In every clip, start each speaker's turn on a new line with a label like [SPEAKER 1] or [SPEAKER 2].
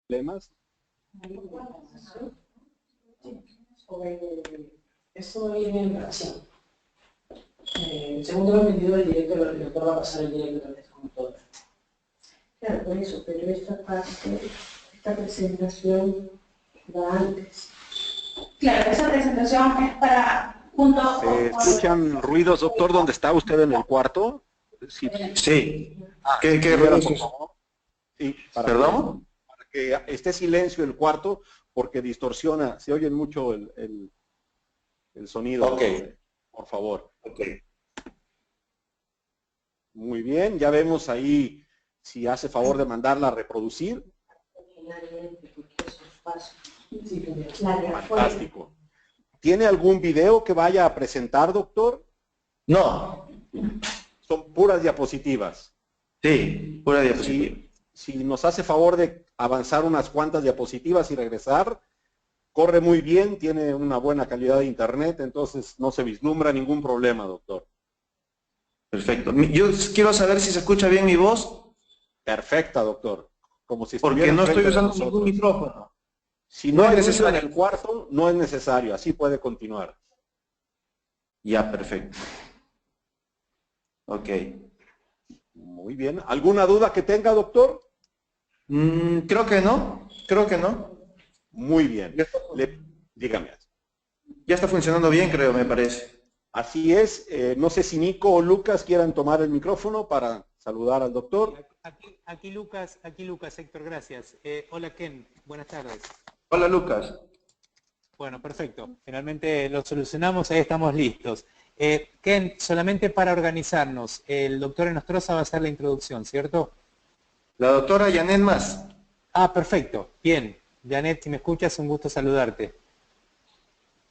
[SPEAKER 1] problemas.
[SPEAKER 2] Eso viene en relación. Según tengo entendido, el doctor va a pasar el directo a la computadora. Claro, por eso, pero esta parte, esta presentación va antes.
[SPEAKER 3] Claro, esa presentación es para junto
[SPEAKER 1] ¿Se escuchan ruidos, doctor? ¿Dónde está usted en el cuarto? Sí.
[SPEAKER 4] Sí.
[SPEAKER 1] ¿Qué
[SPEAKER 4] ruidos?
[SPEAKER 1] por favor? Sí,
[SPEAKER 4] ¿Perdón?
[SPEAKER 1] Para que esté silencio el cuarto, porque distorsiona, se oye mucho el sonido.
[SPEAKER 4] Ok.
[SPEAKER 1] Por favor.
[SPEAKER 4] Ok.
[SPEAKER 1] Muy bien, ya vemos ahí si hace favor de mandarla a reproducir. Fantástico. ¿Tiene algún video que vaya a presentar, doctor?
[SPEAKER 4] No.
[SPEAKER 1] Son puras diapositivas.
[SPEAKER 4] Sí, pura diapositiva.
[SPEAKER 1] Si nos hace favor de avanzar unas cuantas diapositivas y regresar, corre muy bien, tiene una buena calidad de internet, entonces no se vislumbra ningún problema, doctor.
[SPEAKER 4] Perfecto. Yo quiero saber si se escucha bien mi voz.
[SPEAKER 1] Perfecta, doctor. Como si
[SPEAKER 4] Porque no estoy
[SPEAKER 1] enfrente de
[SPEAKER 4] usando
[SPEAKER 1] nosotros.
[SPEAKER 4] ningún micrófono.
[SPEAKER 1] Si no
[SPEAKER 4] es
[SPEAKER 1] hay ruido
[SPEAKER 4] necesario.
[SPEAKER 1] en el cuarto, no es necesario, así puede continuar.
[SPEAKER 4] Ya, perfecto. Ok.
[SPEAKER 1] Muy bien. ¿Alguna duda que tenga, doctor?
[SPEAKER 4] Creo que no. Creo que no.
[SPEAKER 1] Muy bien. Dígame.
[SPEAKER 4] Ya está funcionando bien, creo, me parece.
[SPEAKER 1] Así es. No sé si Nico o Lucas quieran tomar el micrófono para saludar al doctor.
[SPEAKER 5] Aquí Lucas, Héctor, gracias. Hola Ken, buenas tardes.
[SPEAKER 4] Hola, Lucas.
[SPEAKER 5] Bueno, perfecto. Finalmente lo solucionamos, ahí estamos listos. Ken, solamente para organizarnos, el doctor Enostroza va a hacer la introducción, ¿cierto?
[SPEAKER 4] La doctora Janet Mas.
[SPEAKER 5] Ah, perfecto. Bien. Janet, si me escuchas, un gusto saludarte.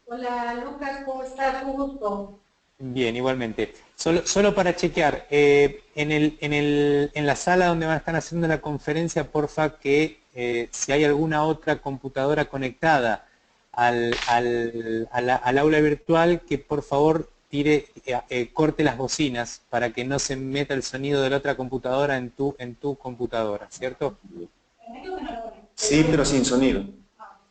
[SPEAKER 3] Hola Lucas, ¿cómo estás? Un gusto.
[SPEAKER 5] Bien, igualmente. Solo para chequear, en la sala donde van a estar haciendo la conferencia, porfa, que si hay alguna otra computadora conectada al aula virtual, que por favor corte las bocinas para que no se meta el sonido de la otra computadora en tu computadora, ¿cierto?
[SPEAKER 4] Sí, pero sin sonido.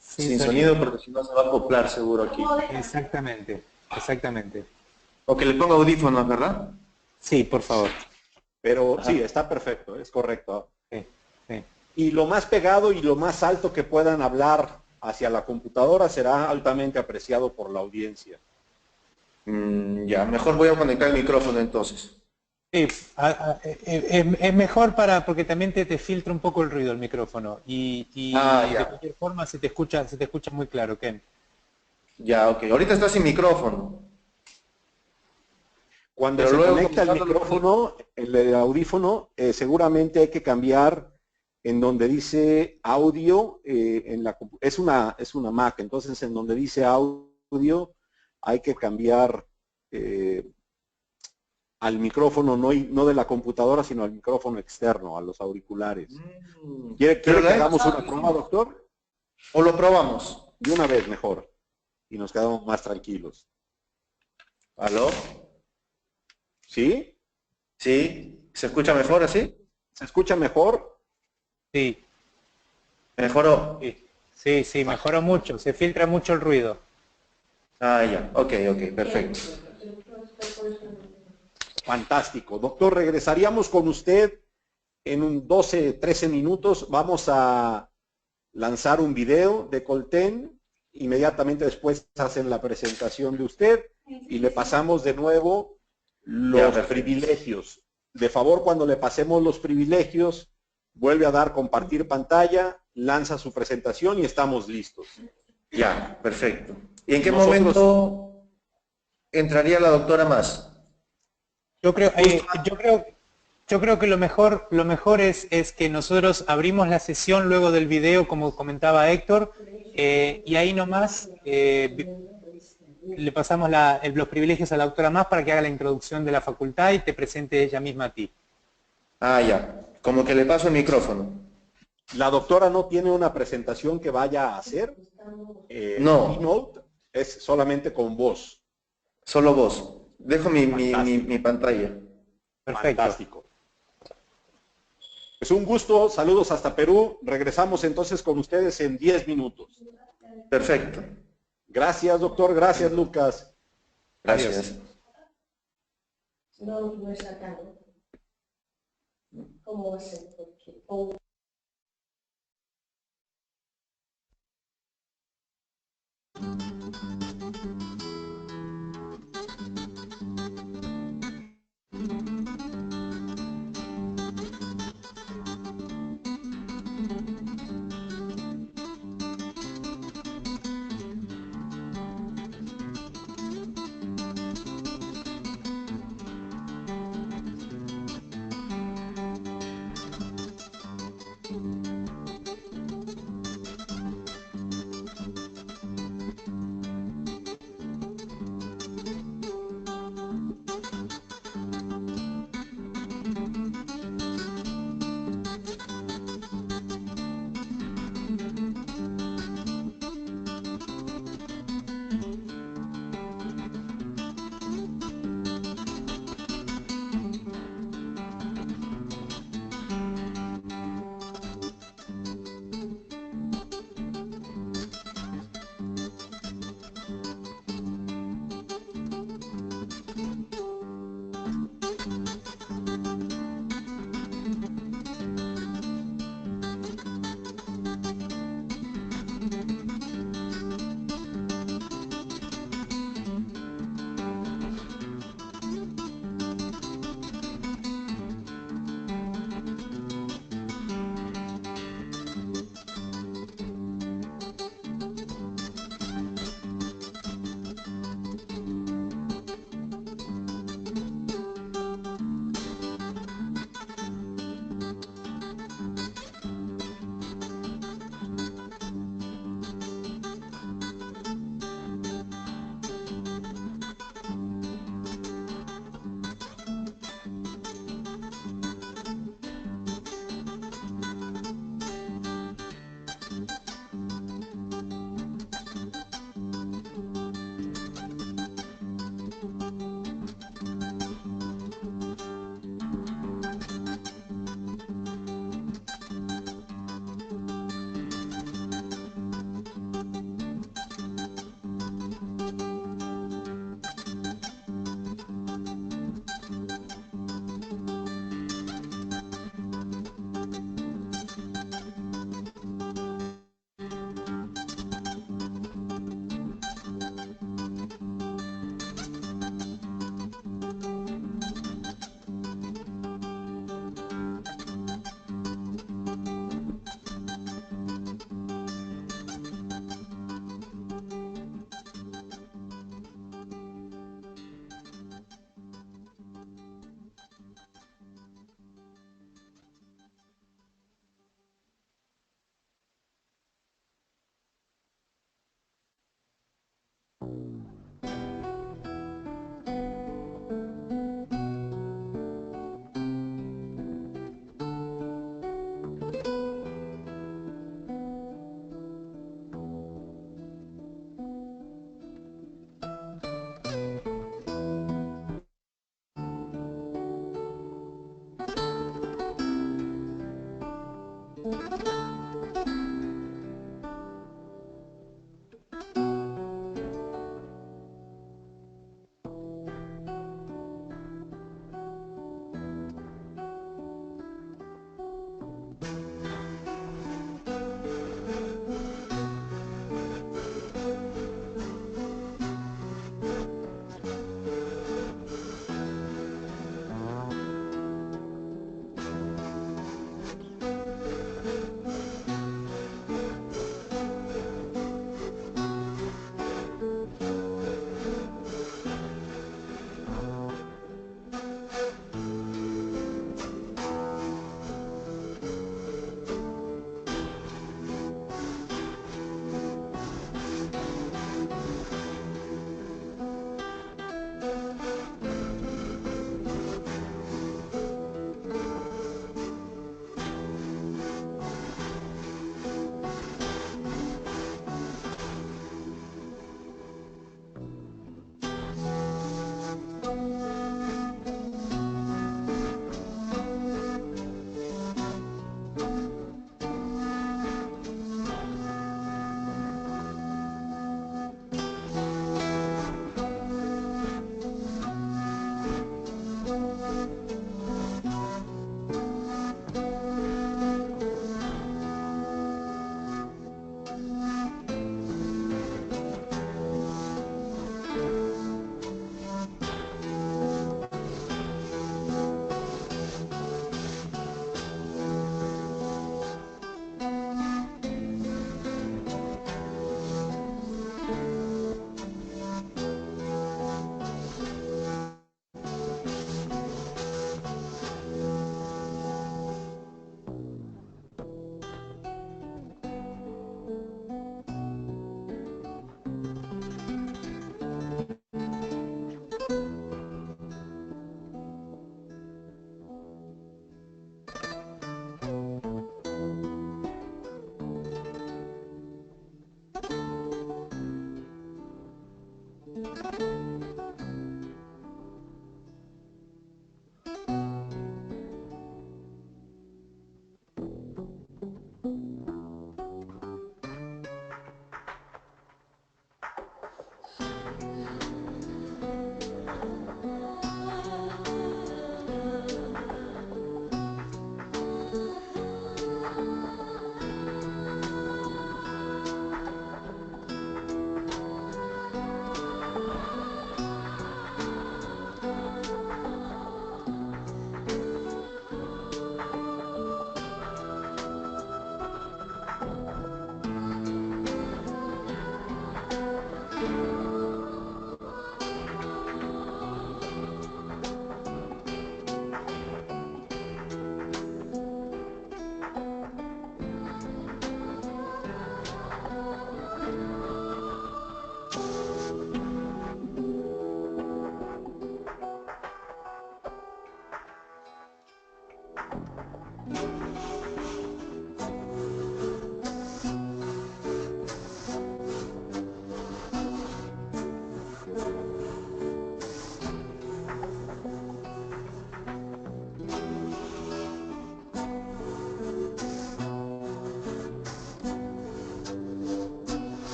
[SPEAKER 4] Sin sonido porque si no se va a acoplar seguro aquí.
[SPEAKER 5] Exactamente, exactamente.
[SPEAKER 4] O que le ponga audífonos, ¿verdad?
[SPEAKER 5] Sí, por favor.
[SPEAKER 1] Pero sí, está perfecto, es correcto.
[SPEAKER 5] Sí, sí.
[SPEAKER 1] Y lo más pegado y lo más alto que puedan hablar hacia la computadora será altamente apreciado por la audiencia.
[SPEAKER 4] Ya, mejor voy a conectar el micrófono entonces.
[SPEAKER 5] Sí, es mejor porque también te filtra un poco el ruido el micrófono y de cualquier forma se te escucha muy claro, Ken.
[SPEAKER 4] Ya, ok. Ahorita está sin micrófono.
[SPEAKER 1] Cuando se conecta el micrófono, el audífono, seguramente hay que cambiar en donde dice audio, es una Mac, entonces en donde dice audio hay que cambiar al micrófono, no de la computadora, sino al micrófono externo, a los auriculares. ¿Quiere que hagamos una prueba, doctor?
[SPEAKER 4] ¿O lo probamos?
[SPEAKER 1] De una vez mejor, y nos quedamos más tranquilos.
[SPEAKER 4] ¿Aló?
[SPEAKER 1] ¿Sí?
[SPEAKER 4] ¿Sí? ¿Se escucha mejor así?
[SPEAKER 1] ¿Se escucha mejor?
[SPEAKER 5] Sí.
[SPEAKER 4] ¿Mejoró?
[SPEAKER 5] Sí, mejoró mucho, se filtra mucho el ruido.
[SPEAKER 4] Ah, ya. Ok, perfecto.
[SPEAKER 1] Fantástico. Doctor, regresaríamos con usted en un 12, 13 minutos. Vamos a lanzar un video de Colten. Inmediatamente después hacen la presentación de usted y le pasamos de nuevo los privilegios. De favor, cuando le pasemos los privilegios, vuelve a dar compartir pantalla, lanza su presentación y estamos listos.
[SPEAKER 4] Ya, perfecto. ¿Y en qué momento entraría la doctora Mas?
[SPEAKER 5] Yo creo que lo mejor es que nosotros abrimos la sesión luego del video, como comentaba Héctor, y ahí nomás le pasamos los privilegios a la doctora Mas para que haga la introducción de la facultad y te presente ella misma a ti.
[SPEAKER 4] Ah, ya. Como que le paso el micrófono.
[SPEAKER 1] La doctora no tiene una presentación que vaya a hacer.
[SPEAKER 4] No.
[SPEAKER 1] Keynote es solamente con voz.
[SPEAKER 4] Solo voz. Dejo mi pantalla.
[SPEAKER 5] Perfecto.
[SPEAKER 1] Fantástico. Pues un gusto, saludos hasta Perú. Regresamos entonces con ustedes en 10 minutos.
[SPEAKER 4] Perfecto.
[SPEAKER 1] Gracias, doctor. Gracias, Lucas.
[SPEAKER 4] Gracias.
[SPEAKER 2] No, no es acá, ¿no? ¿Cómo va a ser? Porque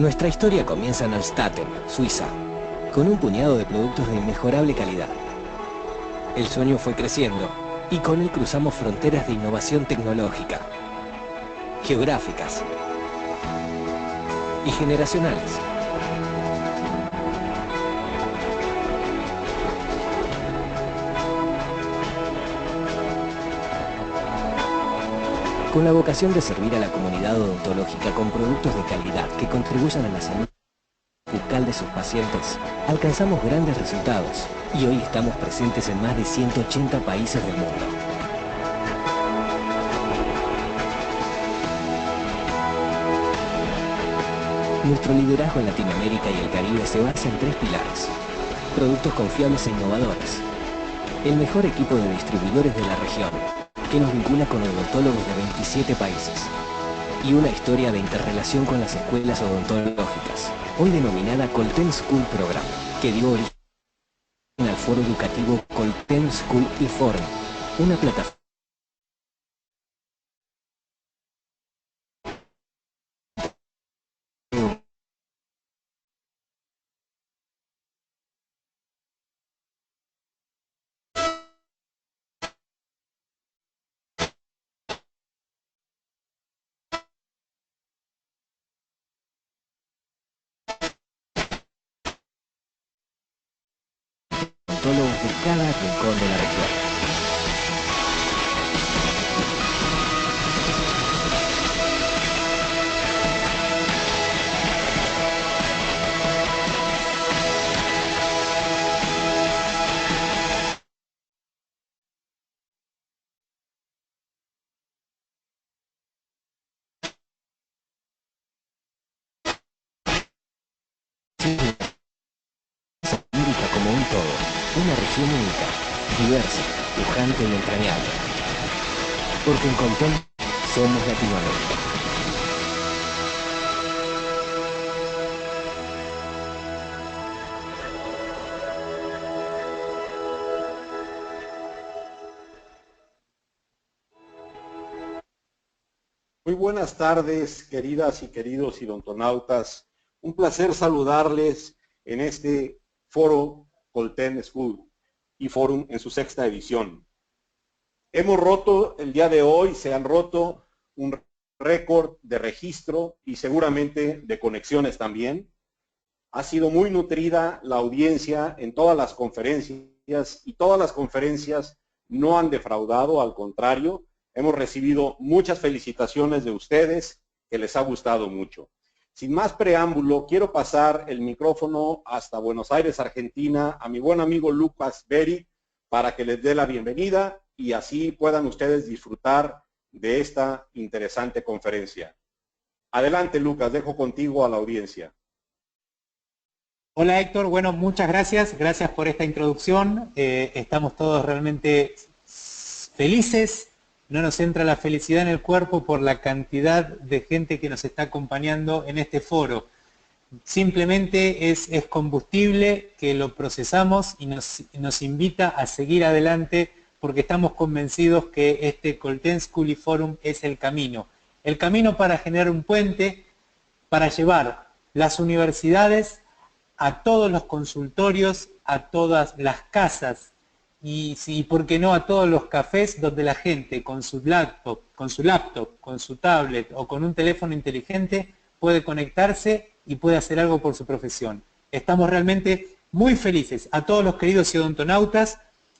[SPEAKER 6] Nuestra historia comienza en Alstaten, Suiza, con un puñado de productos de inmejorable calidad. El sueño fue creciendo y con él cruzamos fronteras de innovación tecnológica, geográficas y generacionales. Con la vocación de servir a la comunidad odontológica con productos de calidad que contribuyan a la salud bucal de sus pacientes, alcanzamos grandes resultados y hoy estamos presentes en más de 180 países del mundo. Nuestro liderazgo en Latinoamérica y el Caribe se basa en 3 pilares: productos confiables e innovadores, el mejor equipo de distribuidores de la región, que nos vincula con odontólogos de 27 países, y una historia de interrelación con las escuelas odontológicas, hoy denominada Colten School Program, que dio origen al foro educativo Colten School y Forum, una plataforma odontólogos de cada rincón de la región. América como un todo, una región única, diversa, pujante y entrañable. Porque en Colten somos Latinoamérica.
[SPEAKER 1] Muy buenas tardes, queridas y queridos odontonautas. Un placer saludarles en este foro Colten School y Forum en su 6ª edición. Hemos roto el día de hoy, se han roto un récord de registro y seguramente de conexiones también. Ha sido muy nutrida la audiencia en todas las conferencias y todas las conferencias no han defraudado, al contrario, hemos recibido muchas felicitaciones de ustedes que les ha gustado mucho. Sin más preámbulo, quiero pasar el micrófono hasta Buenos Aires, Argentina, a mi buen amigo Lucas Beri, para que les dé la bienvenida y así puedan ustedes disfrutar de esta interesante conferencia. Adelante, Lucas, dejo contigo a la audiencia.
[SPEAKER 5] Hola Héctor, bueno, muchas gracias por esta introducción. Estamos todos realmente felices. No nos entra la felicidad en el cuerpo por la cantidad de gente que nos está acompañando en este foro. Simplemente es combustible que lo procesamos y nos invita a seguir adelante porque estamos convencidos que este Colten School y Forum es el camino para generar un puente, para llevar las universidades a todos los consultorios, a todas las casas, y por qué no a todos los cafés donde la gente con su laptop, con su tablet o con un teléfono inteligente puede conectarse y puede hacer algo por su profesión. Estamos realmente muy felices. A todos los queridos odontonautas,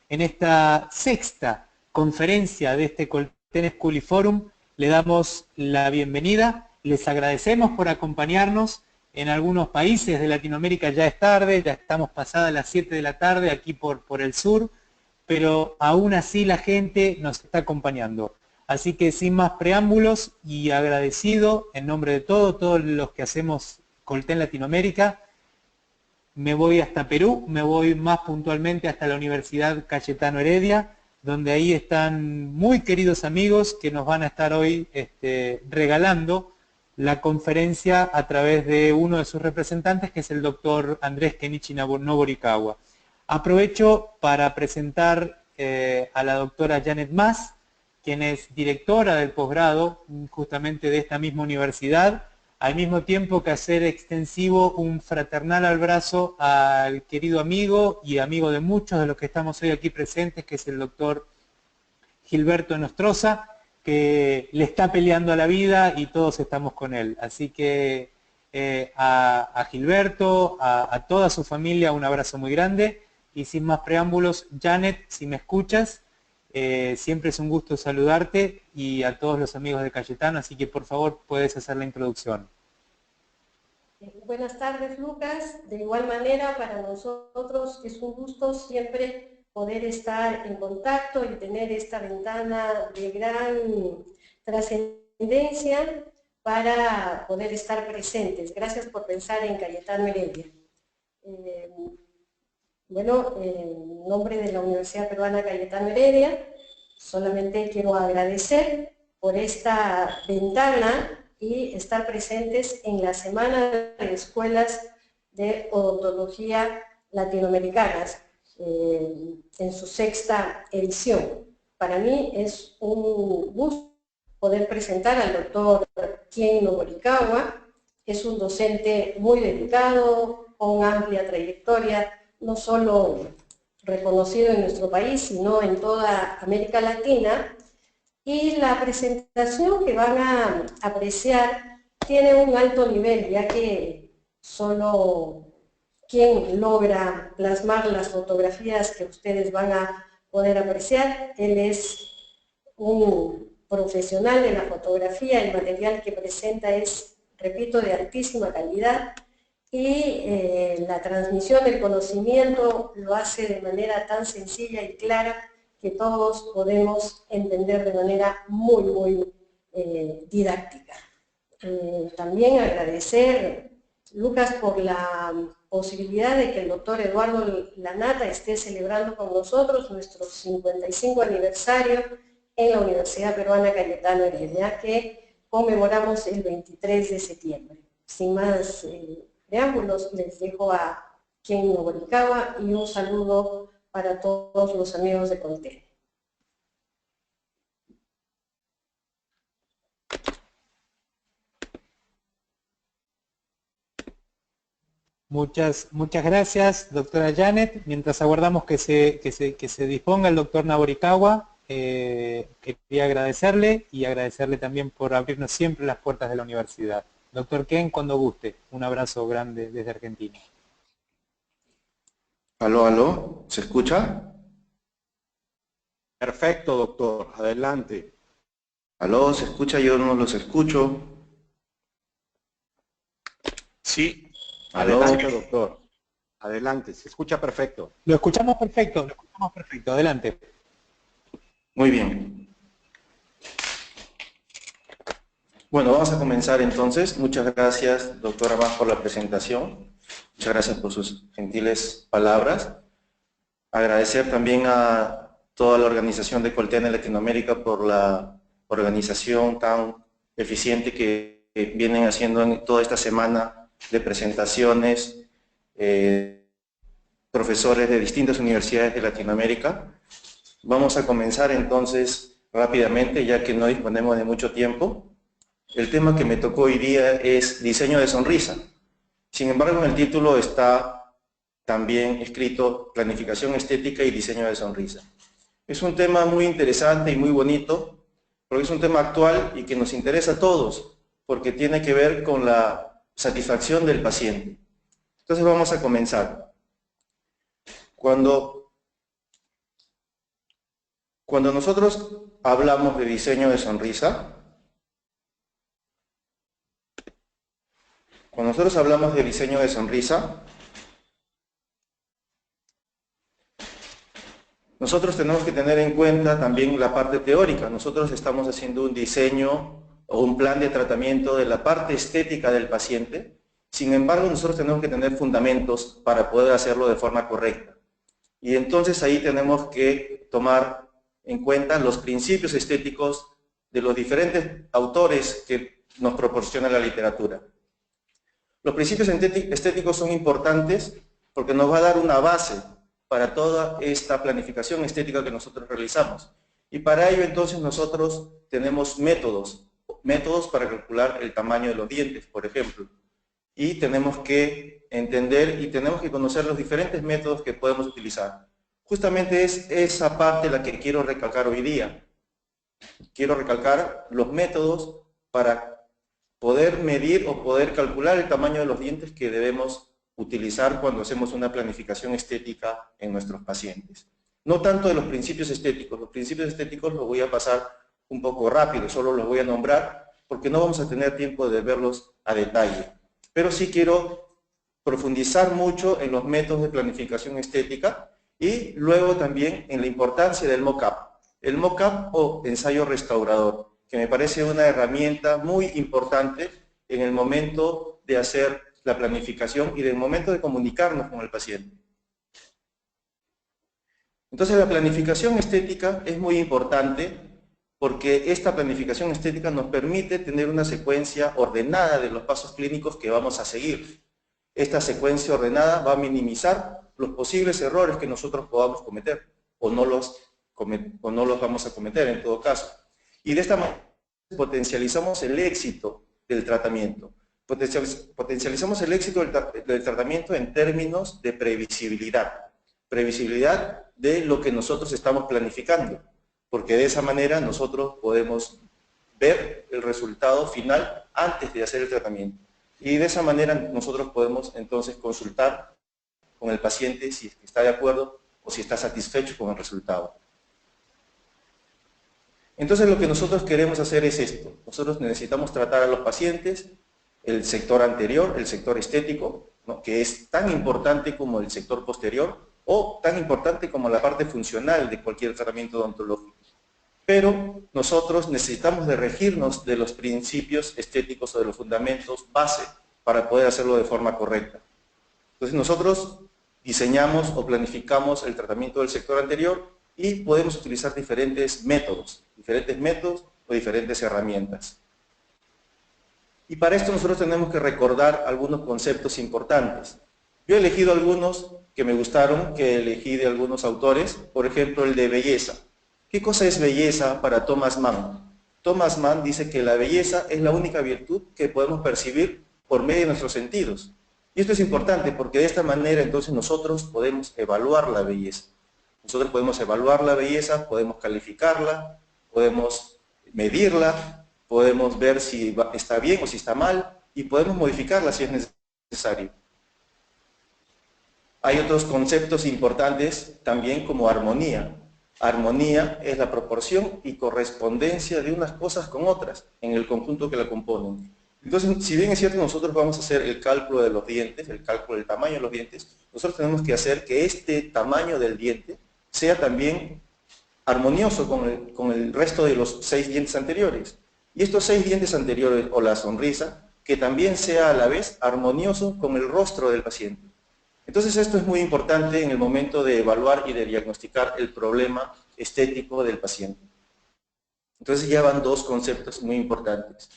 [SPEAKER 5] en esta 6ª conferencia de este Colten School y Forum, le damos la bienvenida, les agradecemos por acompañarnos. En algunos países de Latinoamérica ya es tarde, ya estamos pasadas las 7 de la tarde aquí por el sur, pero aún así la gente nos está acompañando. Así que sin más preámbulos y agradecido en nombre de todos los que hacemos Colten Latinoamérica, me voy hasta Perú, me voy más puntualmente hasta la Universidad Cayetano Heredia, donde ahí están muy queridos amigos que nos van a estar hoy regalando la conferencia a través de uno de sus representantes, que es el doctor Andrés Kenichi Noborikawa. Aprovecho para presentar a la doctora Janet Mas, quien es directora del posgrado justamente de esta misma universidad, al mismo tiempo que hacer extensivo un fraternal abrazo al querido amigo y amigo de muchos de los que estamos hoy aquí presentes, que es el doctor Gilberto Nostroza, que le está peleando a la vida y todos estamos con él. Así que a Gilberto, a toda su familia, un abrazo muy grande. Y sin más preámbulos, Janet, si me escuchas, siempre es un gusto saludarte, y a todos los amigos de Cayetano, así que por favor puedes hacer la introducción.
[SPEAKER 2] Buenas tardes, Lucas. De igual manera, para nosotros es un gusto siempre poder estar en contacto y tener esta ventana de gran trascendencia para poder estar presentes. Gracias por pensar en Cayetano Heredia. Bueno, en nombre de la Universidad Peruana Cayetano Heredia, solamente quiero agradecer por esta ventana y estar presentes en la Semana de Escuelas de Odontología Latinoamericanas, en su 6ª edición. Para mí es un gusto poder presentar al doctor Ken Noborikawa. Es un docente muy dedicado, con amplia trayectoria, no solo reconocido en nuestro país, sino en toda América Latina. Y la presentación que van a apreciar tiene un alto nivel, ya que solo quien logra plasmar las fotografías que ustedes van a poder apreciar, él es un profesional de la fotografía, el material que presenta es, repito, de altísima calidad, y la transmisión del conocimiento lo hace de manera tan sencilla y clara que todos podemos entender de manera muy didáctica. También agradecer, Lucas, por la posibilidad de que el doctor Eduardo Lanata esté celebrando con nosotros nuestro 55 aniversario en la Universidad Peruana Cayetano Heredia, que conmemoramos el 23 de septiembre. Sin más preámbulos, les dejo a Ken Noborikawa y un saludo para todos los amigos de Colten.
[SPEAKER 5] Muchas gracias, doctora Janet. Mientras aguardamos que se disponga el doctor Noborikawa, quería agradecerle y agradecerle también por abrirnos siempre las puertas de la universidad. Doctor Ken, cuando guste. Un abrazo grande desde Argentina.
[SPEAKER 4] Aló, aló, ¿se escucha?
[SPEAKER 1] Perfecto, doctor. Adelante.
[SPEAKER 4] Aló, ¿se escucha? Yo no los escucho.
[SPEAKER 1] Sí.
[SPEAKER 4] Aló.
[SPEAKER 1] Adelante, doctor. Adelante, se escucha perfecto.
[SPEAKER 5] Lo escuchamos perfecto, adelante.
[SPEAKER 4] Muy bien. Bueno, vamos a comenzar entonces. Muchas gracias, doctora Más, por la presentación. Muchas gracias por sus gentiles palabras. Agradecer también a toda la organización de Colten en Latinoamérica por la organización tan eficiente que vienen haciendo en toda esta semana de presentaciones, profesores de distintas universidades de Latinoamérica. Vamos a comenzar entonces rápidamente, ya que no disponemos de mucho tiempo. El tema que me tocó hoy día es diseño de sonrisa. Sin embargo, en el título está también escrito planificación estética y diseño de sonrisa. Es un tema muy interesante y muy bonito, porque es un tema actual y que nos interesa a todos, porque tiene que ver con la satisfacción del paciente. Entonces vamos a comenzar. Cuando nosotros hablamos de diseño de sonrisa, nosotros tenemos que tener en cuenta también la parte teórica. Nosotros estamos haciendo un diseño o un plan de tratamiento de la parte estética del paciente. Sin embargo, nosotros tenemos que tener fundamentos para poder hacerlo de forma correcta. Y entonces ahí tenemos que tomar en cuenta los principios estéticos de los diferentes autores que nos proporciona la literatura. Los principios estéticos son importantes porque nos va a dar una base para toda esta planificación estética que nosotros realizamos. Y para ello entonces nosotros tenemos métodos métodos para calcular el tamaño de los dientes, por ejemplo. Y tenemos que entender y tenemos que conocer los diferentes métodos que podemos utilizar. Justamente es esa parte la que quiero recalcar hoy día. Quiero recalcar los métodos para poder medir o poder calcular el tamaño de los dientes que debemos utilizar cuando hacemos una planificación estética en nuestros pacientes. No tanto de los principios estéticos los voy a pasar un poco rápido, solo los voy a nombrar porque no vamos a tener tiempo de verlos a detalle. Pero sí quiero profundizar mucho en los métodos de planificación estética y luego también en la importancia del mock-up. El mock-up o ensayo restaurador, que me parece una herramienta muy importante en el momento de hacer la planificación y en el momento de comunicarnos con el paciente. Entonces la planificación estética es muy importante porque esta planificación estética nos permite tener una secuencia ordenada de los pasos clínicos que vamos a seguir. Esta secuencia ordenada va a minimizar los posibles errores que nosotros podamos cometer o no los vamos a cometer en todo caso. Y de esta manera potencializamos el éxito del tratamiento. Potencializamos el éxito del tratamiento en términos de previsibilidad. Previsibilidad de lo que nosotros estamos planificando, porque de esa manera nosotros podemos ver el resultado final antes de hacer el tratamiento. Y de esa manera nosotros podemos entonces consultar con el paciente si está de acuerdo o si está satisfecho con el resultado. Entonces lo que nosotros queremos hacer es esto. Nosotros necesitamos tratar a los pacientes, el sector anterior, el sector estético, ¿no?, que es tan importante como el sector posterior, o tan importante como la parte funcional de cualquier tratamiento odontológico. Pero nosotros necesitamos de regirnos de los principios estéticos o de los fundamentos base para poder hacerlo de forma correcta. Entonces nosotros diseñamos o planificamos el tratamiento del sector anterior y podemos utilizar diferentes métodos o diferentes herramientas. Y para esto nosotros tenemos que recordar algunos conceptos importantes. Yo he elegido algunos que me gustaron, que elegí de algunos autores, por ejemplo el de belleza. ¿Qué cosa es belleza para Thomas Mann? Thomas Mann dice que la belleza es la única virtud que podemos percibir por medio de nuestros sentidos. Y esto es importante porque de esta manera entonces nosotros podemos evaluar la belleza. Nosotros podemos evaluar la belleza, podemos calificarla, podemos medirla, podemos ver si está bien o si está mal y podemos modificarla si es necesario. Hay otros conceptos importantes también como armonía. Armonía es la proporción y correspondencia de unas cosas con otras en el conjunto que la componen. Entonces, si bien es cierto, nosotros vamos a hacer el cálculo de los dientes, el cálculo del tamaño de los dientes, nosotros tenemos que hacer que este tamaño del diente sea también armonioso con el resto de los 6 dientes anteriores. Y estos 6 dientes anteriores, o la sonrisa, que también sea a la vez armonioso con el rostro del paciente. Entonces esto es muy importante en el momento de evaluar y de diagnosticar el problema estético del paciente. Entonces ya van 2 conceptos muy importantes.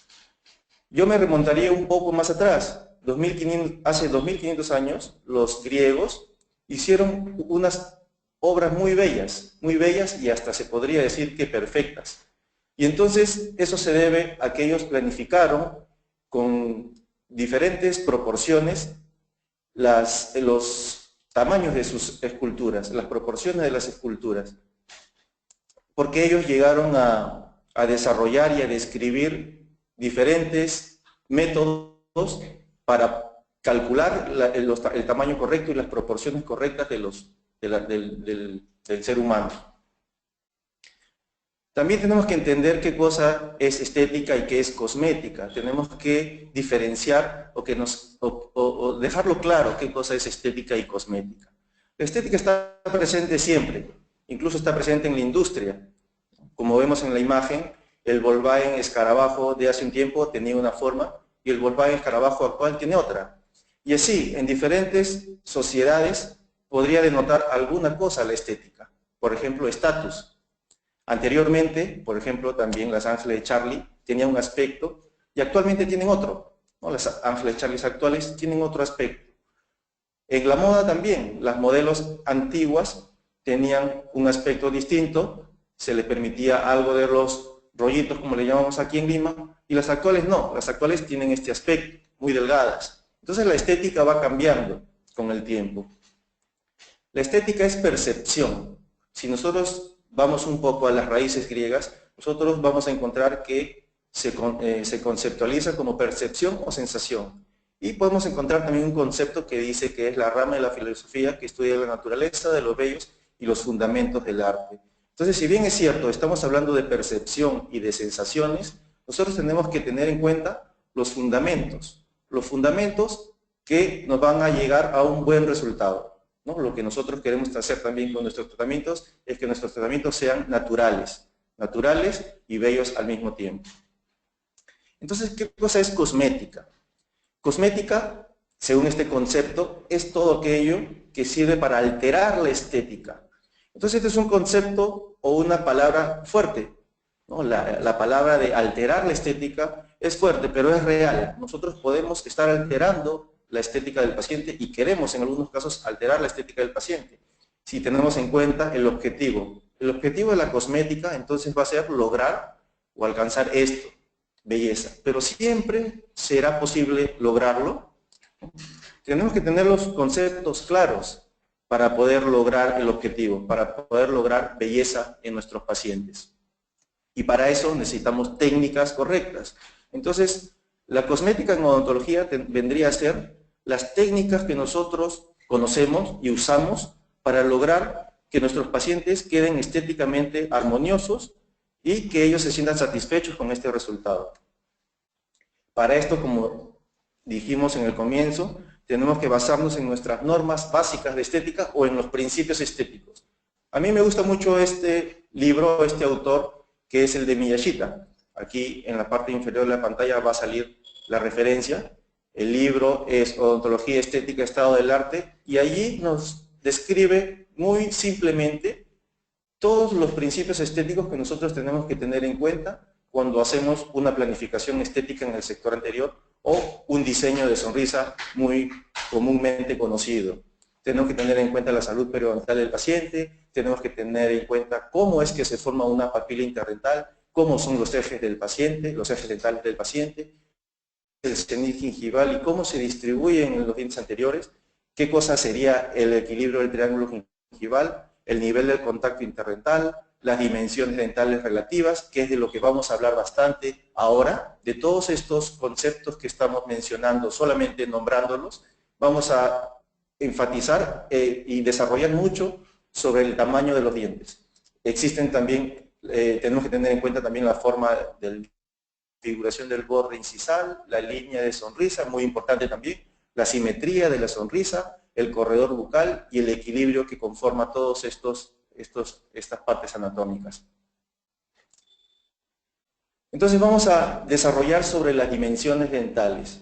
[SPEAKER 4] Yo me remontaría un poco más atrás. Hace 2500 años los griegos hicieron unas obras muy bellas y hasta se podría decir que perfectas. Y entonces eso se debe a que ellos planificaron con diferentes proporciones los tamaños de sus esculturas, las proporciones de las esculturas, porque ellos llegaron a desarrollar y a describir diferentes métodos para calcular el tamaño correcto y las proporciones correctas del ser humano. También tenemos que entender qué cosa es estética y qué es cosmética. Tenemos que diferenciar o dejarlo claro qué cosa es estética y cosmética. La estética está presente siempre, incluso está presente en la industria. Como vemos en la imagen, el Volkswagen escarabajo de hace un tiempo tenía una forma y el Volkswagen escarabajo actual tiene otra. Y así, en diferentes sociedades podría denotar alguna cosa la estética. Por ejemplo, estatus. Anteriormente, por ejemplo, también las Ángeles de Charlie tenían un aspecto y actualmente tienen otro, ¿no? Las Ángeles de Charlie actuales tienen otro aspecto. En la moda también, las modelos antiguas tenían un aspecto distinto, se les permitía algo de los rollitos como le llamamos aquí en Lima, y las actuales no, las actuales tienen este aspecto, muy delgadas. Entonces la estética va cambiando con el tiempo. La estética es percepción. Si nosotros vamos un poco a las raíces griegas, nosotros vamos a encontrar que se conceptualiza como percepción o sensación. Y podemos encontrar también un concepto que dice que es la rama de la filosofía que estudia la naturaleza de los bellos y los fundamentos del arte. Entonces, si bien es cierto, estamos hablando de percepción y de sensaciones, nosotros tenemos que tener en cuenta los fundamentos que nos van a llegar a un buen resultado, ¿no? Lo que nosotros queremos hacer también con nuestros tratamientos es que nuestros tratamientos sean naturales y bellos al mismo tiempo. Entonces, ¿qué cosa es cosmética? Cosmética, según este concepto, es todo aquello que sirve para alterar la estética. Entonces, este es un concepto o una palabra fuerte, ¿no? La palabra de alterar la estética es fuerte, pero es real. Nosotros podemos estar alterando la estética del paciente y queremos en algunos casos alterar la estética del paciente. Si tenemos en cuenta el objetivo. El objetivo de la cosmética entonces va a ser lograr o alcanzar esto, belleza. Pero siempre será posible lograrlo. Tenemos que tener los conceptos claros para poder lograr el objetivo, para poder lograr belleza en nuestros pacientes. Y para eso necesitamos técnicas correctas. Entonces, la cosmética en odontología vendría a ser las técnicas que nosotros conocemos y usamos para lograr que nuestros pacientes queden estéticamente armoniosos y que ellos se sientan satisfechos con este resultado. Para esto, como dijimos en el comienzo, tenemos que basarnos en nuestras normas básicas de estética o en los principios estéticos. A mí me gusta mucho este libro, este autor, que es el de Miyashita. Aquí en la parte inferior de la pantalla va a salir la referencia. El libro es Odontología Estética, Estado del Arte, y allí nos describe muy simplemente todos los principios estéticos que nosotros tenemos que tener en cuenta cuando hacemos una planificación estética en el sector anterior o un diseño de sonrisa muy comúnmente conocido. Tenemos que tener en cuenta la salud periodontal del paciente, tenemos que tener en cuenta cómo es que se forma una papila interdental, cómo son los ejes del paciente, los ejes dentales del paciente, el cenit gingival y cómo se distribuyen en los dientes anteriores, qué cosa sería el equilibrio del triángulo gingival, el nivel del contacto interdental, las dimensiones dentales relativas, que es de lo que vamos a hablar bastante ahora. De todos estos conceptos que estamos mencionando, solamente nombrándolos, vamos a enfatizar y desarrollar mucho sobre el tamaño de los dientes. Existen también, tenemos que tener en cuenta también la forma de configuración del borde incisal, la línea de sonrisa, muy importante también, la simetría de la sonrisa, el corredor bucal y el equilibrio que conforma todos estas partes anatómicas. Entonces vamos a desarrollar sobre las dimensiones dentales.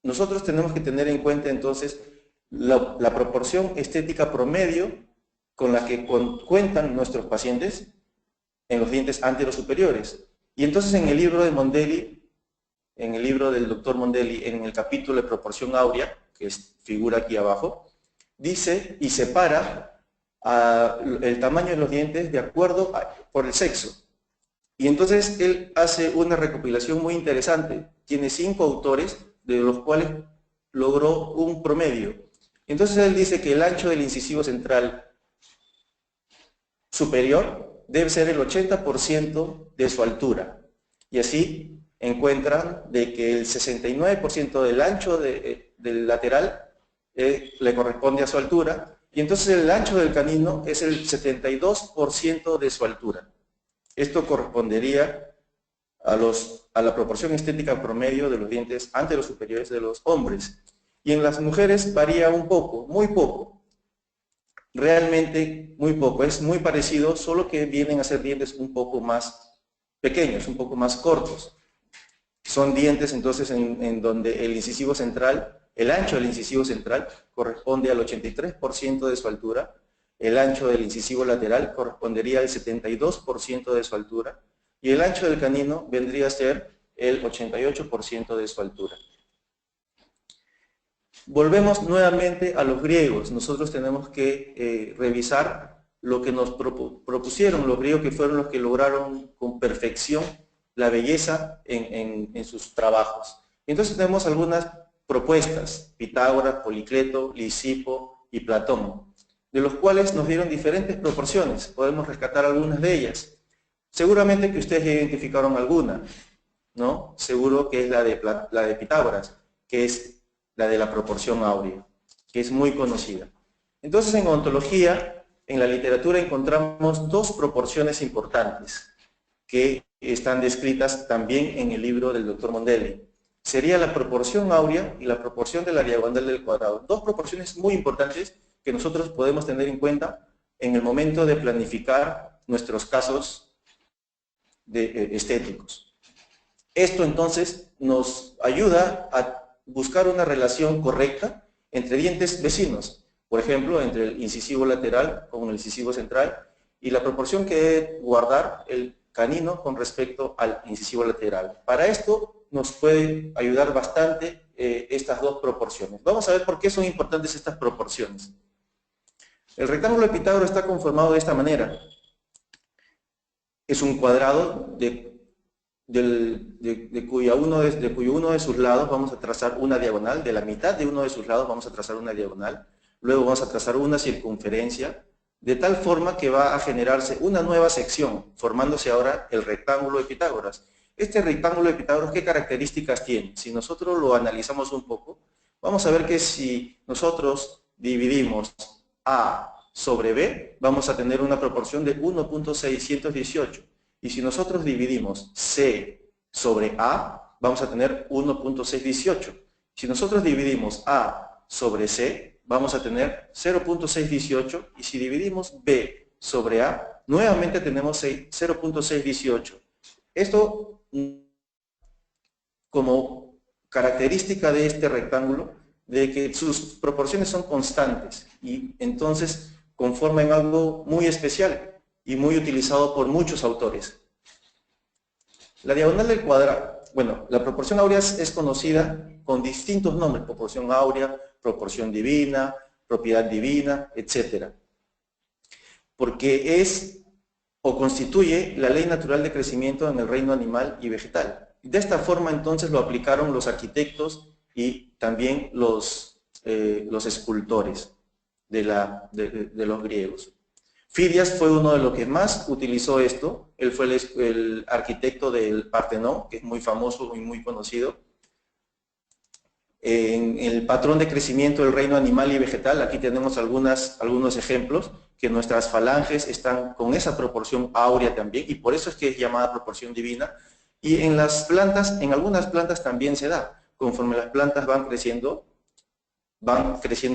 [SPEAKER 4] Nosotros tenemos que tener en cuenta entonces la proporción estética promedio con la que cuentan nuestros pacientes en los dientes anterosuperiores. Y entonces en el libro de Mondelli, en el libro del doctor Mondelli, en el capítulo de proporción áurea, que figura aquí abajo, dice y separa el tamaño de los dientes de acuerdo por el sexo. Y entonces él hace una recopilación muy interesante. Tiene 5 autores, de los cuales logró un promedio. Entonces él dice que el ancho del incisivo central superior debe ser el 80% de su altura. Y así encuentran de que el 69% del ancho del lateral le corresponde a su altura, y entonces el ancho del canino es el 72% de su altura. Esto correspondería a la proporción estética promedio de los dientes anterosuperiores de los hombres. Y en las mujeres varía un poco, muy poco. Realmente muy poco, es muy parecido, solo que vienen a ser dientes un poco más pequeños, un poco más cortos. Son dientes entonces en donde el incisivo central, el ancho del incisivo central corresponde al 83% de su altura, el ancho del incisivo lateral correspondería al 72% de su altura y el ancho del canino vendría a ser el 88% de su altura. Volvemos nuevamente a los griegos. Nosotros tenemos que revisar lo que nos propusieron los griegos, que fueron los que lograron con perfección la belleza en sus trabajos. Entonces tenemos algunas propuestas, Pitágoras, Policleto, Lisipo y Platón, de los cuales nos dieron diferentes proporciones. Podemos rescatar algunas de ellas. Seguramente que ustedes ya identificaron alguna, ¿no? Seguro que es la de Pitágoras, que es la de la proporción áurea, que es muy conocida. Entonces, en ontología, en la literatura encontramos dos proporciones importantes que están descritas también en el libro del Dr. Mondelli. Sería la proporción áurea y la proporción de la diagonal del cuadrado. Dos proporciones muy importantes que nosotros podemos tener en cuenta en el momento de planificar nuestros casos estéticos. Esto entonces nos ayuda a buscar una relación correcta entre dientes vecinos. Por ejemplo, entre el incisivo lateral con el incisivo central y la proporción que debe guardar el canino con respecto al incisivo lateral. Para esto nos puede ayudar bastante estas dos proporciones. Vamos a ver por qué son importantes estas proporciones. El rectángulo de Pitágoras está conformado de esta manera. Es un cuadrado de cuyo uno de sus lados vamos a trazar una diagonal, de la mitad de uno de sus lados vamos a trazar una diagonal, luego vamos a trazar una circunferencia, de tal forma que va a generarse una nueva sección, formándose ahora el rectángulo de Pitágoras. Este rectángulo de Pitágoras, ¿qué características tiene? Si nosotros lo analizamos un poco, vamos a ver que si nosotros dividimos A sobre B, vamos a tener una proporción de 1.618. Y si nosotros dividimos C sobre A, vamos a tener 1.618. Si nosotros dividimos A sobre C, vamos a tener 0.618. Y si dividimos B sobre A, nuevamente tenemos 0.618. Esto, como característica de este rectángulo, de que sus proporciones son constantes y entonces conforman algo muy especial y muy utilizado por muchos autores. La diagonal del cuadrado, bueno, la proporción áurea es conocida con distintos nombres: proporción áurea, proporción divina, propiedad divina, etc. Porque es o constituye la ley natural de crecimiento en el reino animal y vegetal. De esta forma entonces lo aplicaron los arquitectos y también los escultores de los griegos. Fidias fue uno de los que más utilizó esto. Él fue el arquitecto del Partenón, que es muy famoso y muy conocido. En el patrón de crecimiento del reino animal y vegetal, aquí tenemos algunos ejemplos, que nuestras falanges están con esa proporción áurea también, y por eso es que es llamada proporción divina. Y en las plantas, en algunas plantas también se da. Conforme las plantas van creciendo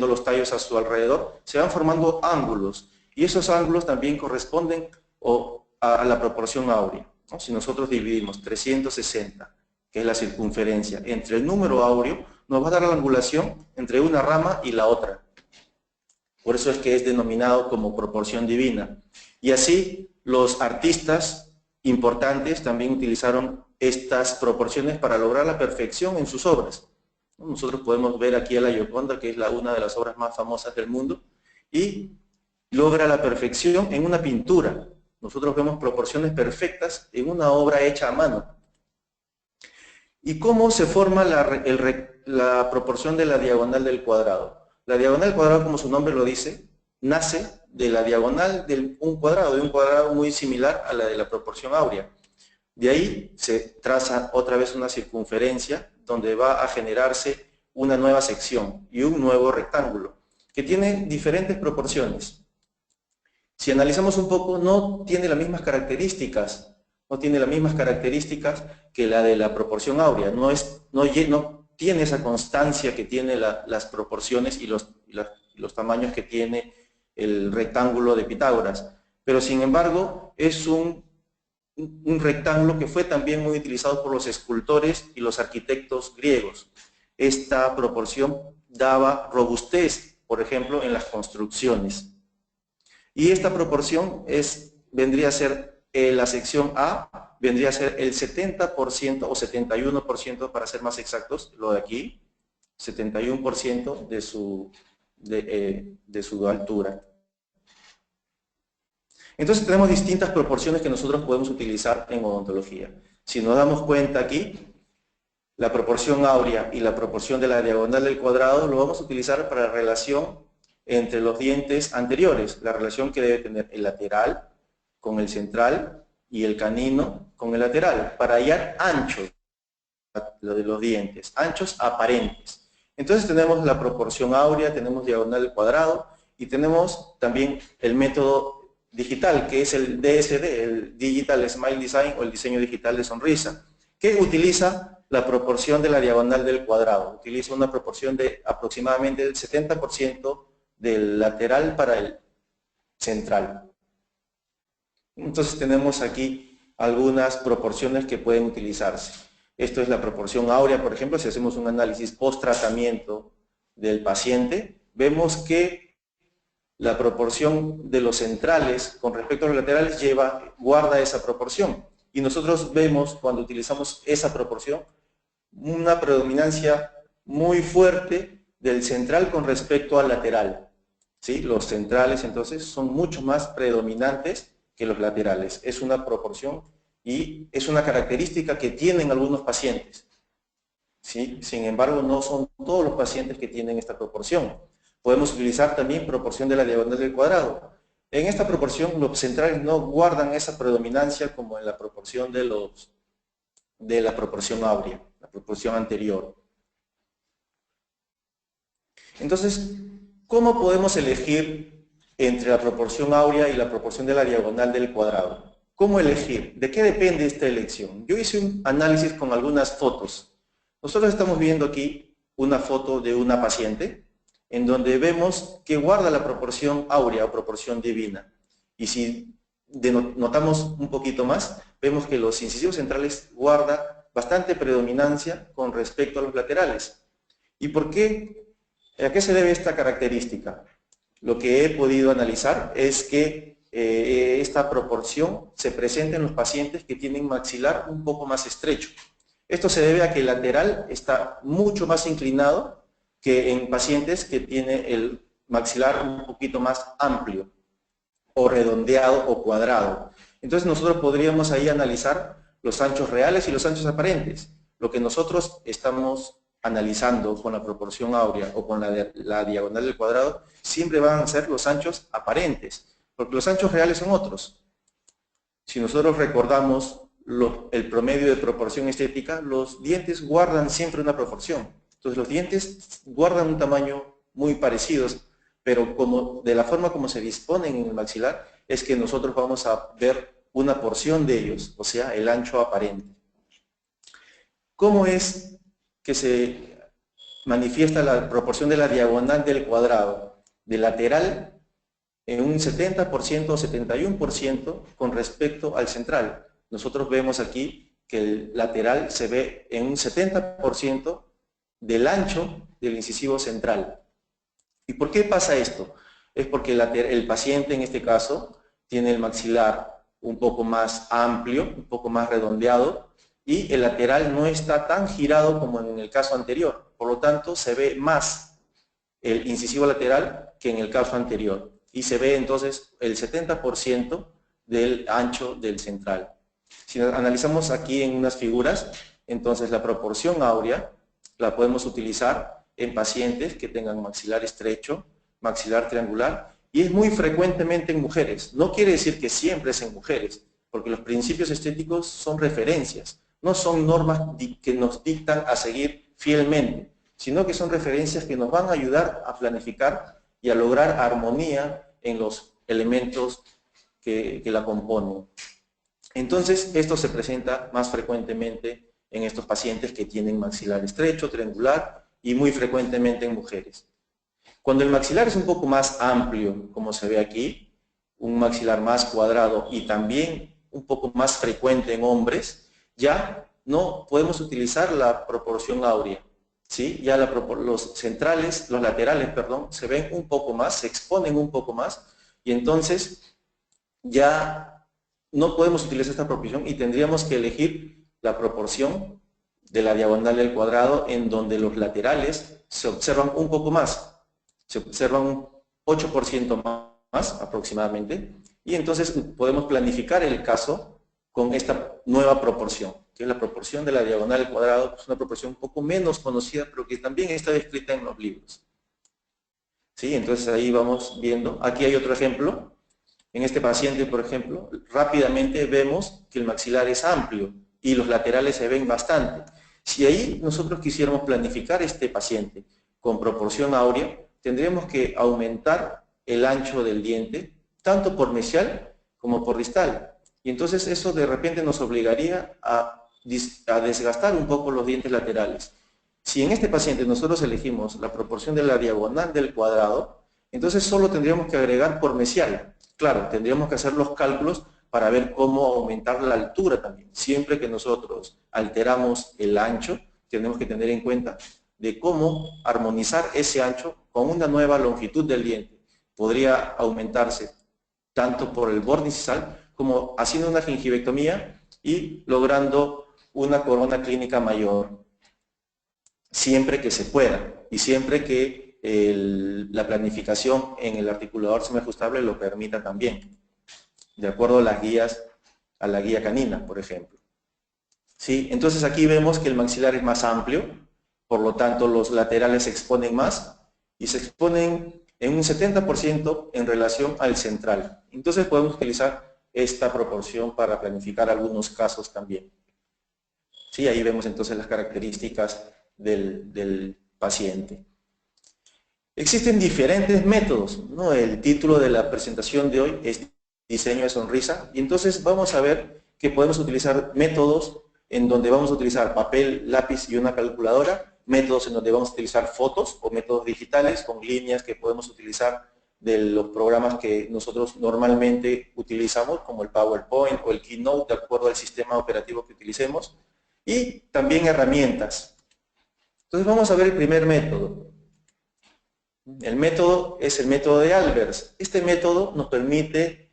[SPEAKER 4] los tallos a su alrededor, se van formando ángulos, y esos ángulos también corresponden a la proporción áurea, ¿no? Si nosotros dividimos 360, que es la circunferencia, entre el número áureo, nos va a dar la angulación entre una rama y la otra. Por eso es que es denominado como proporción divina. Y así los artistas importantes también utilizaron estas proporciones para lograr la perfección en sus obras. Nosotros podemos ver aquí a la Gioconda, que es una de las obras más famosas del mundo, y logra la perfección en una pintura. Nosotros vemos proporciones perfectas en una obra hecha a mano. ¿Y cómo se forma la proporción de la diagonal del cuadrado? La diagonal del cuadrado, como su nombre lo dice, nace de la diagonal de un cuadrado muy similar a la de la proporción áurea. De ahí se traza otra vez una circunferencia donde va a generarse una nueva sección y un nuevo rectángulo que tiene diferentes proporciones. Si analizamos un poco, no tiene las mismas características que la de la proporción áurea. No tiene esa constancia que tiene las proporciones y los tamaños que tiene el rectángulo de Pitágoras. Pero sin embargo, es un rectángulo que fue también muy utilizado por los escultores y los arquitectos griegos. Esta proporción daba robustez, por ejemplo, en las construcciones. Y esta proporción vendría a ser la sección A, vendría a ser el 70% o 71%, para ser más exactos, lo de aquí, 71% de su altura. Entonces tenemos distintas proporciones que nosotros podemos utilizar en odontología. Si nos damos cuenta aquí, la proporción áurea y la proporción de la diagonal del cuadrado lo vamos a utilizar para la relación entre los dientes anteriores, la relación que debe tener el lateral con el central y el canino con el lateral, para hallar anchos de los dientes, anchos aparentes. Entonces tenemos la proporción áurea, tenemos diagonal del cuadrado y tenemos también el método digital, que es el DSD, el Digital Smile Design o el diseño digital de sonrisa, que utiliza la proporción de la diagonal del cuadrado. Utiliza una proporción de aproximadamente el 70% del lateral para el central. Entonces tenemos aquí algunas proporciones que pueden utilizarse. Esto es la proporción áurea, por ejemplo, si hacemos un análisis post-tratamiento del paciente, vemos que la proporción de los centrales con respecto a los laterales guarda esa proporción. Y nosotros vemos, cuando utilizamos esa proporción, una predominancia muy fuerte del central con respecto al lateral. ¿Sí? Los centrales, entonces, son mucho más predominantes que los laterales. Es una proporción y es una característica que tienen algunos pacientes. ¿Sí? Sin embargo, no son todos los pacientes que tienen esta proporción. Podemos utilizar también proporción de la diagonal del cuadrado. En esta proporción, los centrales no guardan esa predominancia como en la proporción de la proporción áurea, la proporción anterior. Entonces, ¿cómo podemos elegir entre la proporción áurea y la proporción de la diagonal del cuadrado? ¿Cómo elegir? ¿De qué depende esta elección? Yo hice un análisis con algunas fotos. Nosotros estamos viendo aquí una foto de una paciente en donde vemos que guarda la proporción áurea o proporción divina. Y si notamos un poquito más, vemos que los incisivos centrales guardan bastante predominancia con respecto a los laterales. ¿Y por qué? ¿A qué se debe esta característica? Lo que he podido analizar es que esta proporción se presenta en los pacientes que tienen maxilar un poco más estrecho. Esto se debe a que el lateral está mucho más inclinado que en pacientes que tienen el maxilar un poquito más amplio, o redondeado o cuadrado. Entonces nosotros podríamos ahí analizar los anchos reales y los anchos aparentes. Lo que nosotros estamos analizando con la proporción áurea o con la diagonal del cuadrado, siempre van a ser los anchos aparentes, porque los anchos reales son otros. Si nosotros recordamos el promedio de proporción estética, los dientes guardan siempre una proporción. Entonces los dientes guardan un tamaño muy parecidos, pero de la forma como se disponen en el maxilar, es que nosotros vamos a ver una porción de ellos, o sea, el ancho aparente. ¿Cómo es que se manifiesta la proporción de la diagonal del cuadrado? De lateral en un 70% o 71% con respecto al central. Nosotros vemos aquí que el lateral se ve en un 70% del ancho del incisivo central. ¿Y por qué pasa esto? Es porque el paciente en este caso tiene el maxilar un poco más amplio, un poco más redondeado, y el lateral no está tan girado como en el caso anterior. Por lo tanto, se ve más el incisivo lateral que en el caso anterior. Y se ve entonces el 70% del ancho del central. Si analizamos aquí en unas figuras, entonces la proporción áurea la podemos utilizar en pacientes que tengan maxilar estrecho, maxilar triangular, y es muy frecuentemente en mujeres. No quiere decir que siempre es en mujeres, porque los principios estéticos son referencias, no son normas que nos dictan a seguir fielmente, sino que son referencias que nos van a ayudar a planificar y a lograr armonía en los elementos que la componen. Entonces, esto se presenta más frecuentemente en estos pacientes que tienen maxilar estrecho, triangular y muy frecuentemente en mujeres. Cuando el maxilar es un poco más amplio, como se ve aquí, un maxilar más cuadrado y también un poco más frecuente en hombres, ya no podemos utilizar la proporción áurea. ¿Sí? Ya los centrales, los laterales, perdón, se ven un poco más, se exponen un poco más y entonces ya no podemos utilizar esta proporción y tendríamos que elegir la proporción de la diagonal del cuadrado en donde los laterales se observan un poco más, se observan un 8% más aproximadamente y entonces podemos planificar el caso con esta nueva proporción, que es la proporción de la diagonal al cuadrado. Es una proporción un poco menos conocida, pero que también está descrita en los libros. ¿Sí? Entonces ahí vamos viendo. Aquí hay otro ejemplo. En este paciente, por ejemplo, rápidamente vemos que el maxilar es amplio y los laterales se ven bastante. Si ahí nosotros quisiéramos planificar este paciente con proporción áurea, tendríamos que aumentar el ancho del diente, tanto por mesial como por distal. Y entonces eso de repente nos obligaría a desgastar un poco los dientes laterales. Si en este paciente nosotros elegimos la proporción de la diagonal del cuadrado, entonces solo tendríamos que agregar por mesial. Claro, tendríamos que hacer los cálculos para ver cómo aumentar la altura también. Siempre que nosotros alteramos el ancho, tenemos que tener en cuenta de cómo armonizar ese ancho con una nueva longitud del diente. Podría aumentarse tanto por el borde incisal como haciendo una gingivectomía y logrando una corona clínica mayor, siempre que se pueda y siempre que la planificación en el articulador semiajustable lo permita también, de acuerdo a las guías, a la guía canina, por ejemplo. ¿Sí? Entonces aquí vemos que el maxilar es más amplio, por lo tanto los laterales se exponen más y se exponen en un 70% en relación al central. Entonces podemos utilizar esta proporción para planificar algunos casos también. ¿Sí? Ahí vemos entonces las características del paciente. Existen diferentes métodos, ¿no? El título de la presentación de hoy es diseño de sonrisa, y entonces vamos a ver que podemos utilizar métodos en donde vamos a utilizar papel, lápiz y una calculadora, métodos en donde vamos a utilizar fotos o métodos digitales con líneas que podemos utilizar de los programas que nosotros normalmente utilizamos, como el PowerPoint o el Keynote, de acuerdo al sistema operativo que utilicemos, y también herramientas. Entonces vamos a ver el primer método. El método es el método de Albers. Este método nos permite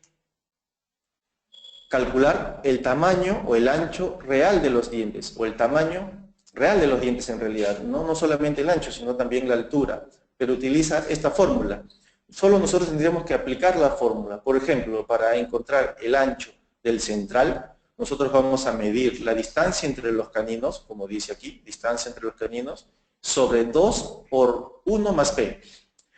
[SPEAKER 4] calcular el tamaño o el ancho real de los dientes, o el tamaño real de los dientes en realidad, no solamente el ancho, sino también la altura, pero utiliza esta fórmula. Solo nosotros tendríamos que aplicar la fórmula. Por ejemplo, para encontrar el ancho del central, nosotros vamos a medir la distancia entre los caninos, como dice aquí, distancia entre los caninos, sobre 2 por 1 más P.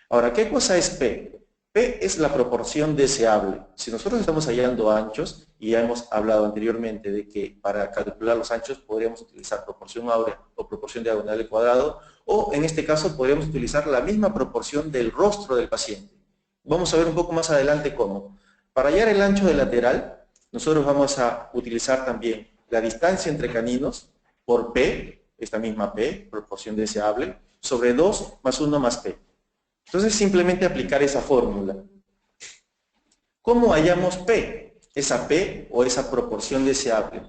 [SPEAKER 4] Ahora, ¿qué cosa es P? P es la proporción deseable. Si nosotros estamos hallando anchos, y ya hemos hablado anteriormente de que para calcular los anchos podríamos utilizar proporción áurea o proporción diagonal al cuadrado, o en este caso podríamos utilizar la misma proporción del rostro del paciente. Vamos a ver un poco más adelante cómo. Para hallar el ancho del lateral, nosotros vamos a utilizar también la distancia entre caninos por P, esta misma P, proporción deseable, sobre 2 más 1 más P. Entonces simplemente aplicar esa fórmula. ¿Cómo hallamos P? Esa P o esa proporción deseable.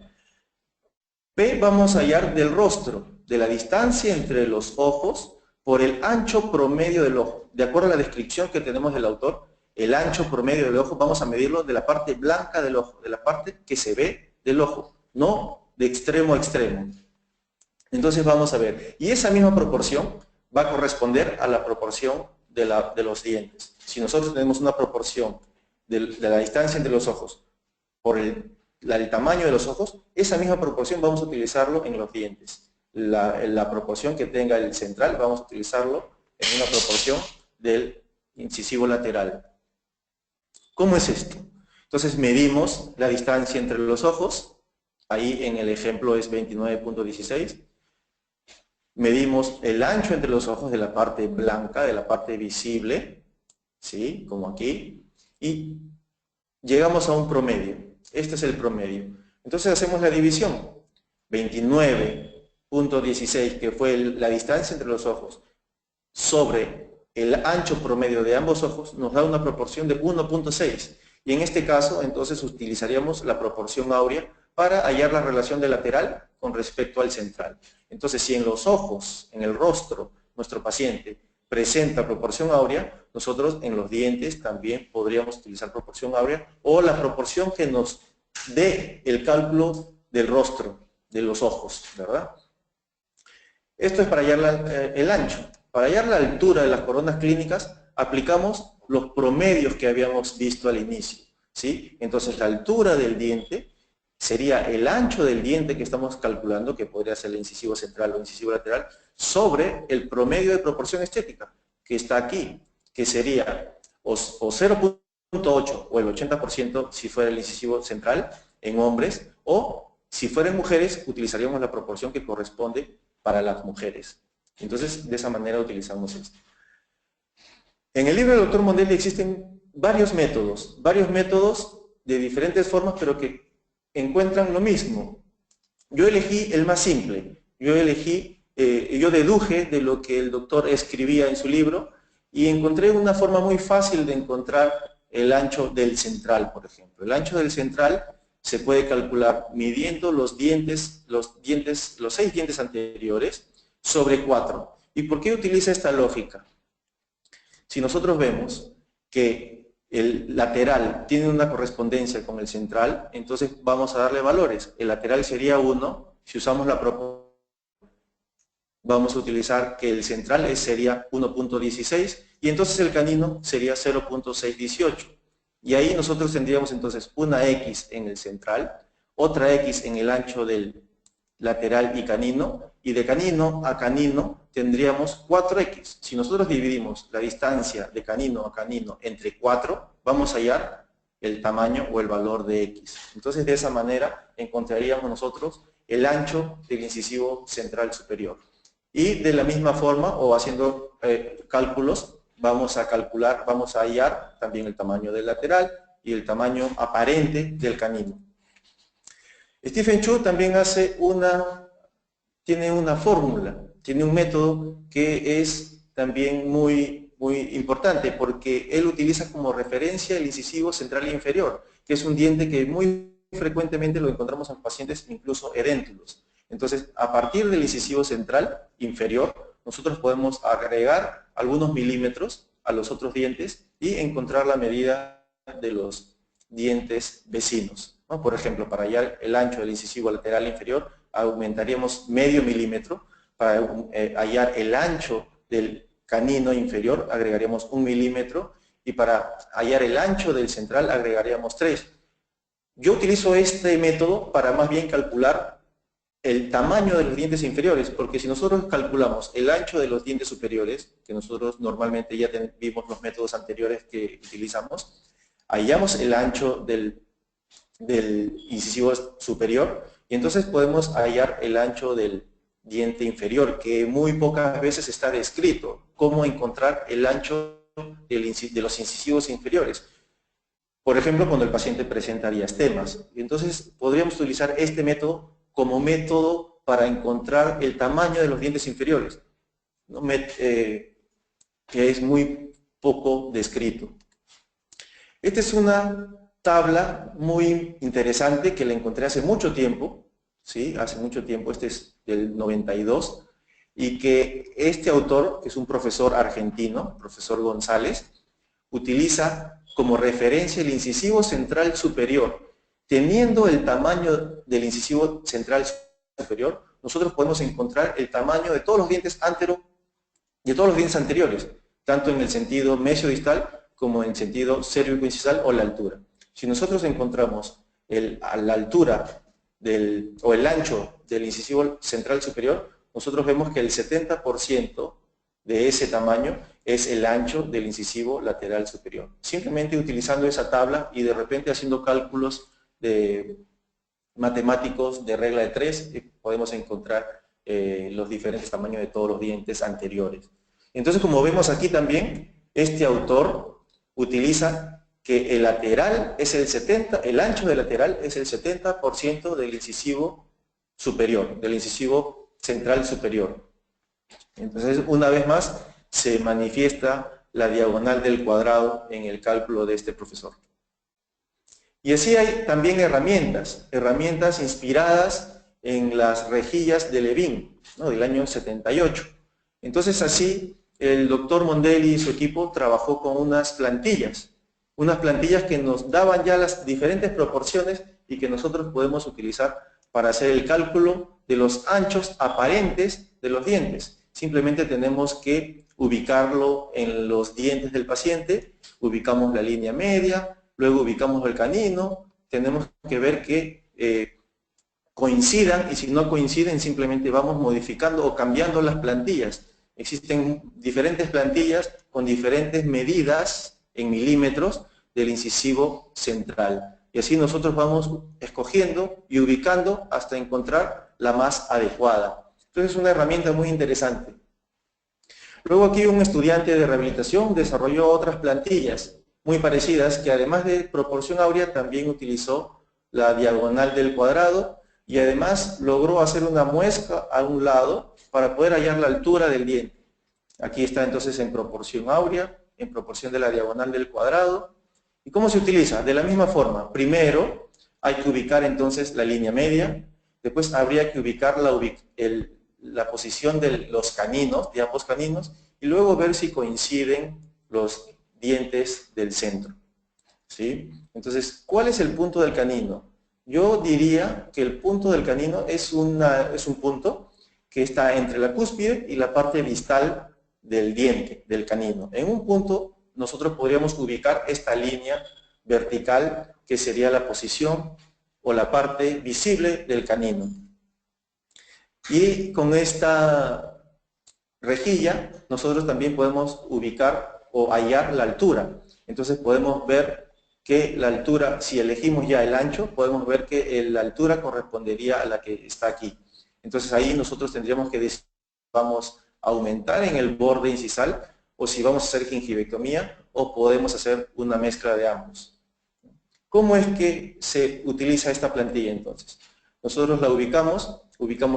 [SPEAKER 4] P vamos a hallar del rostro, de la distancia entre los ojos por el ancho promedio del ojo. De acuerdo a la descripción que tenemos del autor, el ancho promedio del ojo vamos a medirlo de la parte blanca del ojo, de la parte que se ve del ojo, no de extremo a extremo. Entonces vamos a ver, y esa misma proporción va a corresponder a la proporción de los dientes. Si nosotros tenemos una proporción de la distancia entre los ojos por el tamaño de los ojos, esa misma proporción vamos a utilizarlo en los dientes. La proporción que tenga el central vamos a utilizarlo en una proporción del incisivo lateral. ¿Cómo es esto? Entonces medimos la distancia entre los ojos, ahí en el ejemplo es 29.16, medimos el ancho entre los ojos de la parte blanca, de la parte visible, ¿sí? Como aquí, y llegamos a un promedio. Este es el promedio. Entonces hacemos la división. 29.16, que fue la distancia entre los ojos, sobre el ancho promedio de ambos ojos, nos da una proporción de 1.6. Y en este caso, entonces, utilizaríamos la proporción áurea para hallar la relación del lateral con respecto al central. Entonces, si en los ojos, en el rostro, nuestro paciente presenta proporción áurea, nosotros en los dientes también podríamos utilizar proporción áurea o la proporción que nos dé el cálculo del rostro, de los ojos, ¿verdad? Esto es para hallar el ancho. Para hallar la altura de las coronas clínicas, aplicamos los promedios que habíamos visto al inicio, ¿sí? Entonces, la altura del diente sería el ancho del diente que estamos calculando, que podría ser el incisivo central o incisivo lateral, sobre el promedio de proporción estética, que está aquí, que sería o 0.8 o el 80% si fuera el incisivo central en hombres, o si fueran mujeres, utilizaríamos la proporción que corresponde para las mujeres. Entonces, de esa manera utilizamos esto. En el libro del doctor Mondelli existen varios métodos de diferentes formas, pero que encuentran lo mismo. Yo elegí el más simple, yo deduje de lo que el doctor escribía en su libro y encontré una forma muy fácil de encontrar el ancho del central, por ejemplo. El ancho del central se puede calcular midiendo los 6 dientes anteriores sobre 4. ¿Y por qué utiliza esta lógica? Si nosotros vemos que el lateral tiene una correspondencia con el central, entonces vamos a darle valores. El lateral sería 1, si usamos la proporción, vamos a utilizar que el central sería 1.16 y entonces el canino sería 0.618. Y ahí nosotros tendríamos entonces una X en el central, otra X en el ancho del lateral y canino, y de canino a canino tendríamos 4X. Si nosotros dividimos la distancia de canino a canino entre 4, vamos a hallar el tamaño o el valor de X. Entonces de esa manera encontraríamos nosotros el ancho del incisivo central superior. Y de la misma forma, o haciendo cálculos, vamos a hallar también el tamaño del lateral y el tamaño aparente del canino. Stephen Chu también tiene una fórmula, tiene un método que es también muy importante porque él utiliza como referencia el incisivo central e inferior, que es un diente que muy frecuentemente lo encontramos en pacientes incluso edéntulos. Entonces, a partir del incisivo central inferior, nosotros podemos agregar algunos milímetros a los otros dientes y encontrar la medida de los dientes vecinos, ¿no? Por ejemplo, para hallar el ancho del incisivo lateral inferior, aumentaríamos medio milímetro. Para hallar el ancho del canino inferior, agregaríamos 1 milímetro. Y para hallar el ancho del central, agregaríamos 3. Yo utilizo este método para más bien calcular el tamaño de los dientes inferiores, porque si nosotros calculamos el ancho de los dientes superiores, que nosotros normalmente ya vimos los métodos anteriores que utilizamos, hallamos el ancho del incisivo superior y entonces podemos hallar el ancho del diente inferior, que muy pocas veces está descrito, cómo encontrar el ancho de los incisivos inferiores. Por ejemplo, cuando el paciente presenta diastemas. Entonces podríamos utilizar este método como método para encontrar el tamaño de los dientes inferiores, ¿no? Que es muy poco descrito. Esta es una tabla muy interesante que la encontré hace mucho tiempo, ¿sí? Hace mucho tiempo, este es del 92, y que este autor, que es un profesor argentino, profesor González, utiliza como referencia el incisivo central superior. Teniendo el tamaño del incisivo central superior, nosotros podemos encontrar el tamaño de todos los dientes anteriores, tanto en el sentido mesiodistal como en el sentido cérvico-incisal o la altura. Si nosotros encontramos la altura o el ancho del incisivo central superior, nosotros vemos que el 70% de ese tamaño es el ancho del incisivo lateral superior. Simplemente utilizando esa tabla y de repente haciendo cálculos de matemáticos de regla de 3, podemos encontrar los diferentes tamaños de todos los dientes anteriores. Entonces, como vemos aquí también, este autor utiliza que el lateral es el ancho del lateral es el 70% del incisivo superior, del incisivo central superior. Entonces, una vez más, se manifiesta la diagonal del cuadrado en el cálculo de este profesor. Y así hay también herramientas inspiradas en las rejillas de Levin, ¿no? Del año 78. Entonces así el doctor Mondelli y su equipo trabajó con unas plantillas que nos daban ya las diferentes proporciones y que nosotros podemos utilizar para hacer el cálculo de los anchos aparentes de los dientes. Simplemente tenemos que ubicarlo en los dientes del paciente, ubicamos la línea media, luego ubicamos el canino, tenemos que ver que coincidan, y si no coinciden simplemente vamos modificando o cambiando las plantillas. Existen diferentes plantillas con diferentes medidas en milímetros del incisivo central. Y así nosotros vamos escogiendo y ubicando hasta encontrar la más adecuada. Entonces es una herramienta muy interesante. Luego aquí un estudiante de rehabilitación desarrolló otras plantillas muy parecidas que además de proporción áurea también utilizó la diagonal del cuadrado y además logró hacer una muesca a un lado para poder hallar la altura del diente. Aquí está entonces en proporción áurea, en proporción de la diagonal del cuadrado. ¿Y cómo se utiliza? De la misma forma. Primero hay que ubicar entonces la línea media, después habría que ubicar la posición de los caninos, de ambos caninos, y luego ver si coinciden los dientes del centro. ¿Sí? Entonces, ¿cuál es el punto del canino? Yo diría que el punto del canino es un punto que está entre la cúspide y la parte distal del diente, del canino. En un punto nosotros podríamos ubicar esta línea vertical que sería la posición o la parte visible del canino. Y con esta rejilla nosotros también podemos ubicar o hallar la altura. Entonces podemos ver que la altura, si elegimos ya el ancho, podemos ver que la altura correspondería a la que está aquí. Entonces ahí nosotros tendríamos que decidir si vamos a aumentar en el borde incisal o si vamos a hacer gingivectomía o podemos hacer una mezcla de ambos. ¿Cómo es que se utiliza esta plantilla entonces? Nosotros la ubicamos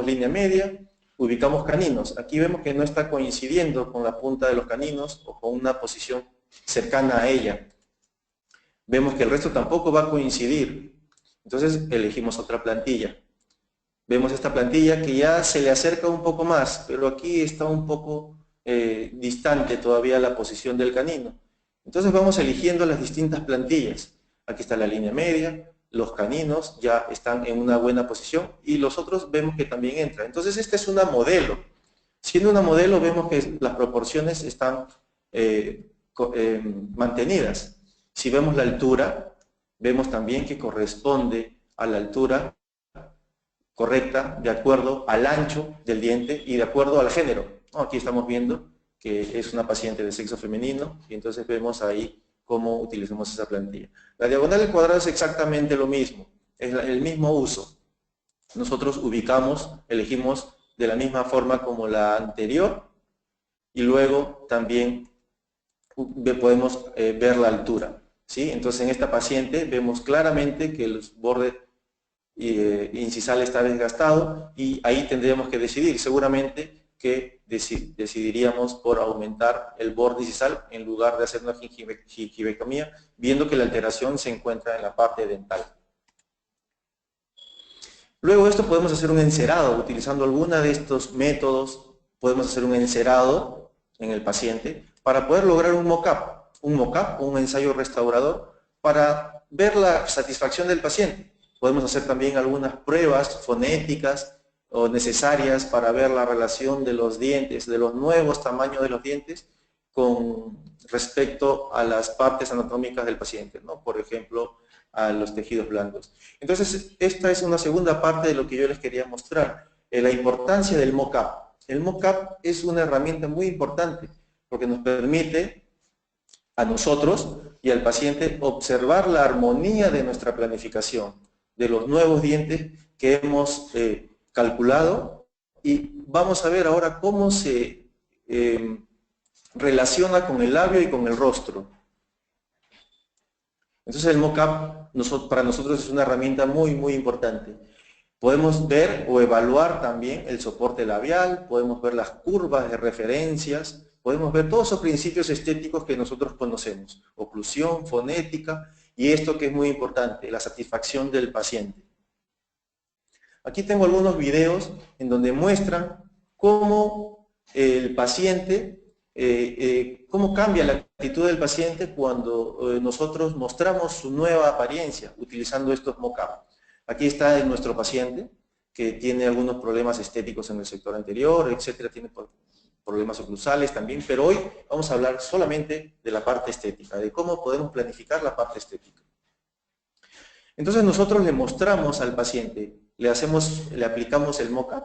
[SPEAKER 4] línea media, ubicamos caninos. Aquí vemos que no está coincidiendo con la punta de los caninos o con una posición cercana a ella. Vemos que el resto tampoco va a coincidir. Entonces elegimos otra plantilla. Vemos esta plantilla que ya se le acerca un poco más, pero aquí está un poco distante todavía la posición del canino. Entonces vamos eligiendo las distintas plantillas. Aquí está la línea media, los caninos ya están en una buena posición y los otros vemos que también entran. Entonces esta es una modelo. Siendo una modelo vemos que las proporciones están mantenidas. Si vemos la altura, vemos también que corresponde a la altura correcta de acuerdo al ancho del diente y de acuerdo al género. Aquí estamos viendo que es una paciente de sexo femenino y entonces vemos ahí cómo utilizamos esa plantilla. La diagonal del cuadrado es exactamente lo mismo, es el mismo uso. Nosotros ubicamos, elegimos de la misma forma como la anterior y luego también podemos ver la altura. ¿Sí? Entonces en esta paciente vemos claramente que el borde incisal está desgastado y ahí tendríamos que decidir. Seguramente que decidiríamos por aumentar el borde incisal en lugar de hacer una gingivectomía, viendo que la alteración se encuentra en la parte dental. Luego de esto podemos hacer un encerado, utilizando alguno de estos métodos, podemos hacer un encerado en el paciente para poder lograr un mock-up. Un mock-up o un ensayo restaurador para ver la satisfacción del paciente. Podemos hacer también algunas pruebas fonéticas o necesarias para ver la relación de los dientes, de los nuevos tamaños de los dientes con respecto a las partes anatómicas del paciente, ¿no? Por ejemplo, a los tejidos blandos. Entonces, esta es una segunda parte de lo que yo les quería mostrar, la importancia del mock-up. El mock-up es una herramienta muy importante porque nos permite a nosotros y al paciente observar la armonía de nuestra planificación, de los nuevos dientes que hemos calculado y vamos a ver ahora cómo se relaciona con el labio y con el rostro. Entonces el mock-up para nosotros es una herramienta muy importante. Podemos ver o evaluar también el soporte labial, podemos ver las curvas de referencias, podemos ver todos esos principios estéticos que nosotros conocemos, oclusión, fonética y esto que es muy importante, la satisfacción del paciente. Aquí tengo algunos videos en donde muestran cómo el paciente, cómo cambia la actitud del paciente cuando nosotros mostramos su nueva apariencia utilizando estos mock-up. Aquí está nuestro paciente que tiene algunos problemas estéticos en el sector anterior, etcétera, tiene problemas oclusales también, pero hoy vamos a hablar solamente de la parte estética, de cómo podemos planificar la parte estética. Entonces nosotros le mostramos al paciente, le aplicamos el mock-up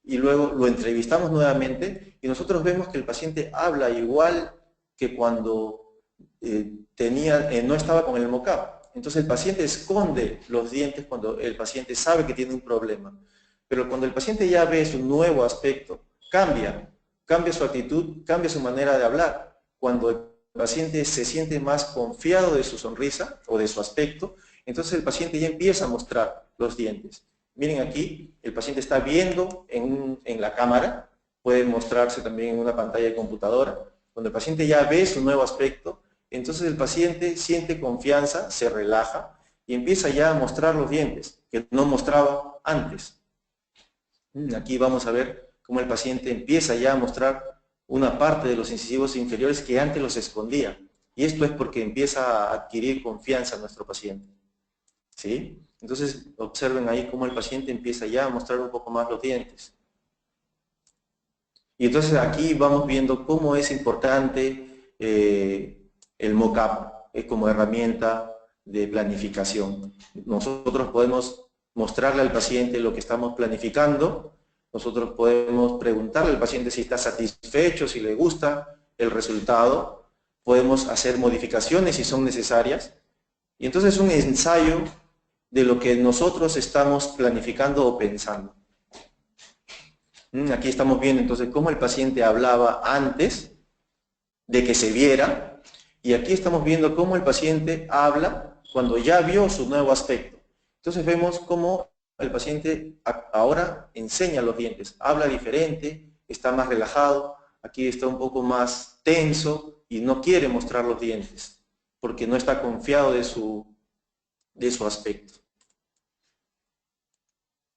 [SPEAKER 4] y luego lo entrevistamos nuevamente y nosotros vemos que el paciente habla igual que cuando no estaba con el mock-up. Entonces el paciente esconde los dientes cuando el paciente sabe que tiene un problema. Pero cuando el paciente ya ve su nuevo aspecto, cambia su actitud, cambia su manera de hablar. Cuando el paciente se siente más confiado de su sonrisa o de su aspecto, entonces el paciente ya empieza a mostrar los dientes. Miren aquí, el paciente está viendo en la cámara, puede mostrarse también en una pantalla de computadora. Cuando el paciente ya ve su nuevo aspecto, entonces el paciente siente confianza, se relaja y empieza ya a mostrar los dientes, que no mostraba antes. Aquí vamos a ver cómo el paciente empieza ya a mostrar una parte de los incisivos inferiores que antes los escondía. Y esto es porque empieza a adquirir confianza nuestro paciente. ¿Sí? Entonces observen ahí cómo el paciente empieza ya a mostrar un poco más los dientes. Y entonces aquí vamos viendo cómo es importante el mock-up como herramienta de planificación. Nosotros podemos mostrarle al paciente lo que estamos planificando, nosotros podemos preguntarle al paciente si está satisfecho, si le gusta el resultado, podemos hacer modificaciones si son necesarias, y entonces es un ensayo de lo que nosotros estamos planificando o pensando. Aquí estamos viendo entonces cómo el paciente hablaba antes de que se viera, y aquí estamos viendo cómo el paciente habla cuando ya vio su nuevo aspecto. Entonces vemos cómo el paciente ahora enseña los dientes, habla diferente, está más relajado, aquí está un poco más tenso y no quiere mostrar los dientes, porque no está confiado de su aspecto.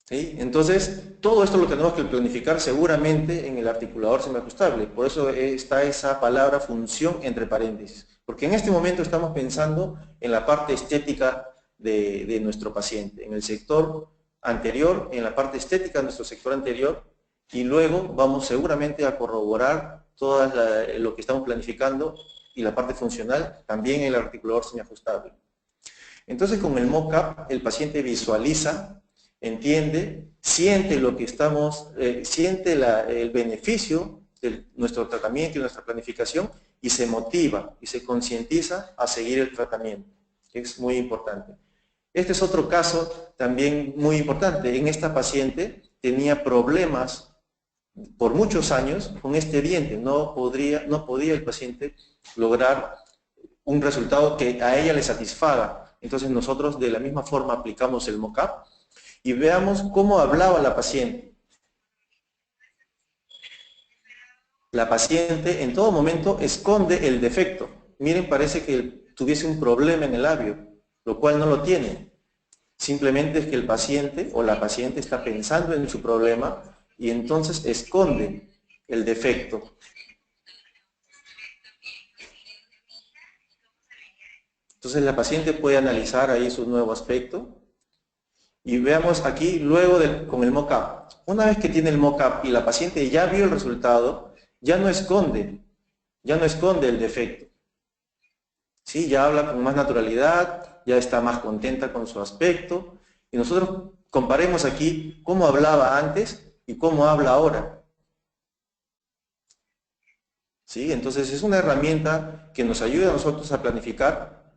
[SPEAKER 4] ¿Sí? Entonces, todo esto lo tenemos que planificar seguramente en el articulador semiajustable. Por eso está esa palabra función entre paréntesis. Porque en este momento estamos pensando en la parte estética de nuestro paciente, en el sector anterior, en la parte estética de nuestro sector anterior, y luego vamos seguramente a corroborar todo lo que estamos planificando y la parte funcional también en el articulador semiajustable. Entonces, con el mock-up, el paciente visualiza, entiende, siente lo que siente el beneficio de nuestro tratamiento y nuestra planificación y se motiva y se concientiza a seguir el tratamiento, que es muy importante. Este es otro caso también muy importante. En esta paciente tenía problemas por muchos años con este diente. No podía el paciente lograr un resultado que a ella le satisfaga. Entonces nosotros de la misma forma aplicamos el mock-up y veamos cómo hablaba la paciente. La paciente en todo momento esconde el defecto. Miren, parece que tuviese un problema en el labio, lo cual no lo tiene. Simplemente es que el paciente o la paciente está pensando en su problema y entonces esconde el defecto. Entonces la paciente puede analizar ahí su nuevo aspecto. Y veamos aquí, luego con el mock-up. Una vez que tiene el mock-up y la paciente ya vio el resultado, ya no esconde el defecto. ¿Sí? Ya habla con más naturalidad, ya está más contenta con su aspecto. Y nosotros comparemos aquí cómo hablaba antes y cómo habla ahora. ¿Sí? Entonces es una herramienta que nos ayuda a nosotros a planificar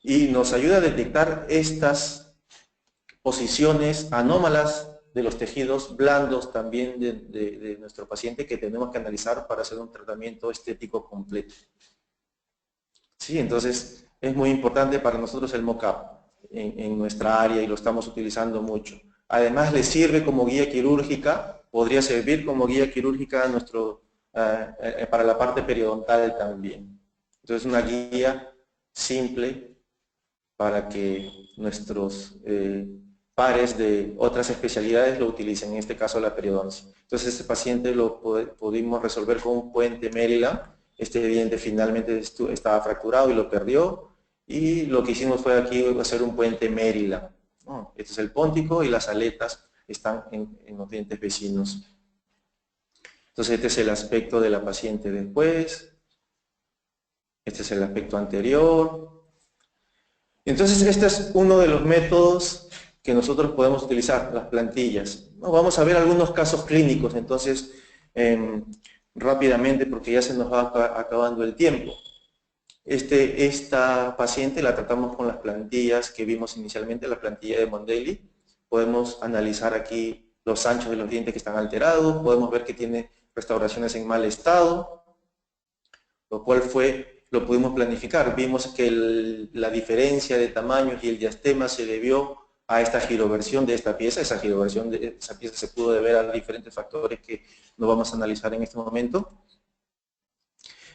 [SPEAKER 4] y nos ayuda a detectar estas posiciones anómalas de los tejidos blandos también de nuestro paciente que tenemos que analizar para hacer un tratamiento estético completo. Sí, entonces es muy importante para nosotros el mock-up en nuestra área y lo estamos utilizando mucho. Además le sirve como guía quirúrgica, podría servir como guía quirúrgica para la parte periodontal también. Entonces una guía simple para que nuestros pares de otras especialidades lo utilicen, en este caso la periodoncia. Entonces este paciente lo pudimos resolver con un puente Maryland. Este diente finalmente estaba fracturado y lo perdió, y lo que hicimos fue aquí hacer un puente Maryland. Este es el póntico y las aletas están en los dientes vecinos. Entonces este es el aspecto de la paciente después, este es el aspecto anterior. Entonces, este es uno de los métodos que nosotros podemos utilizar, las plantillas. Vamos a ver algunos casos clínicos, entonces, rápidamente, porque ya se nos va acabando el tiempo. Esta paciente la tratamos con las plantillas que vimos inicialmente, la plantilla de Mondelli. Podemos analizar aquí los anchos de los dientes que están alterados, podemos ver que tiene restauraciones en mal estado, lo cual lo pudimos planificar. Vimos que la diferencia de tamaños y el diastema se debió a esta giroversión de esta pieza. Esa giroversión de esa pieza se pudo deber a diferentes factores que no vamos a analizar en este momento.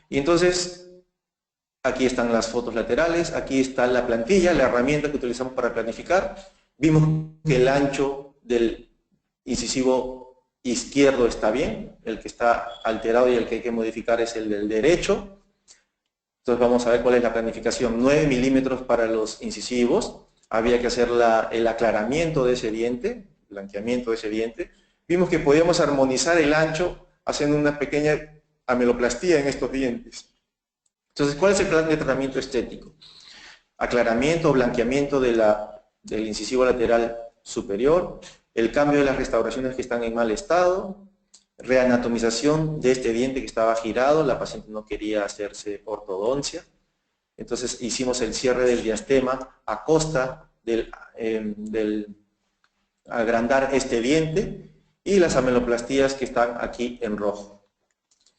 [SPEAKER 4] Y entonces, aquí están las fotos laterales, aquí está la plantilla, la herramienta que utilizamos para planificar. Vimos que el ancho del incisivo izquierdo está bien, el que está alterado y el que hay que modificar es el del derecho. Entonces vamos a ver cuál es la planificación. 9 milímetros para los incisivos. Había que hacer el aclaramiento de ese diente, blanqueamiento de ese diente. Vimos que podíamos armonizar el ancho haciendo una pequeña ameloplastía en estos dientes. Entonces, ¿cuál es el plan de tratamiento estético? Aclaramiento o blanqueamiento del incisivo lateral superior, el cambio de las restauraciones que están en mal estado, reanatomización de este diente que estaba girado, la paciente no quería hacerse ortodoncia, entonces hicimos el cierre del diastema a costa del agrandar este diente y las ameloplastías que están aquí en rojo.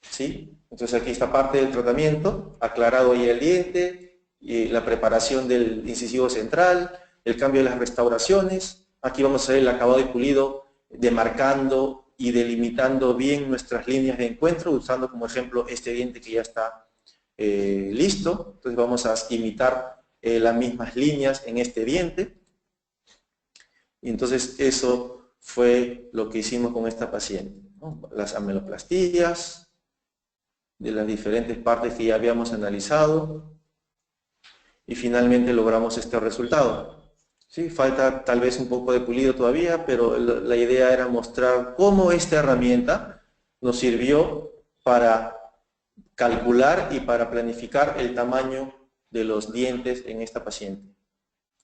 [SPEAKER 4] ¿Sí? Entonces aquí está parte del tratamiento, aclarado ya el diente, y la preparación del incisivo central, el cambio de las restauraciones. Aquí vamos a ver el acabado y pulido, demarcando y delimitando bien nuestras líneas de encuentro, usando como ejemplo este diente que ya está listo. Entonces vamos a imitar las mismas líneas en este diente. Y entonces eso fue lo que hicimos con esta paciente, ¿no? Las ameloplastías de las diferentes partes que ya habíamos analizado y finalmente logramos este resultado. ¿Sí? Falta tal vez un poco de pulido todavía, pero la idea era mostrar cómo esta herramienta nos sirvió para calcular y para planificar el tamaño de los dientes en esta paciente.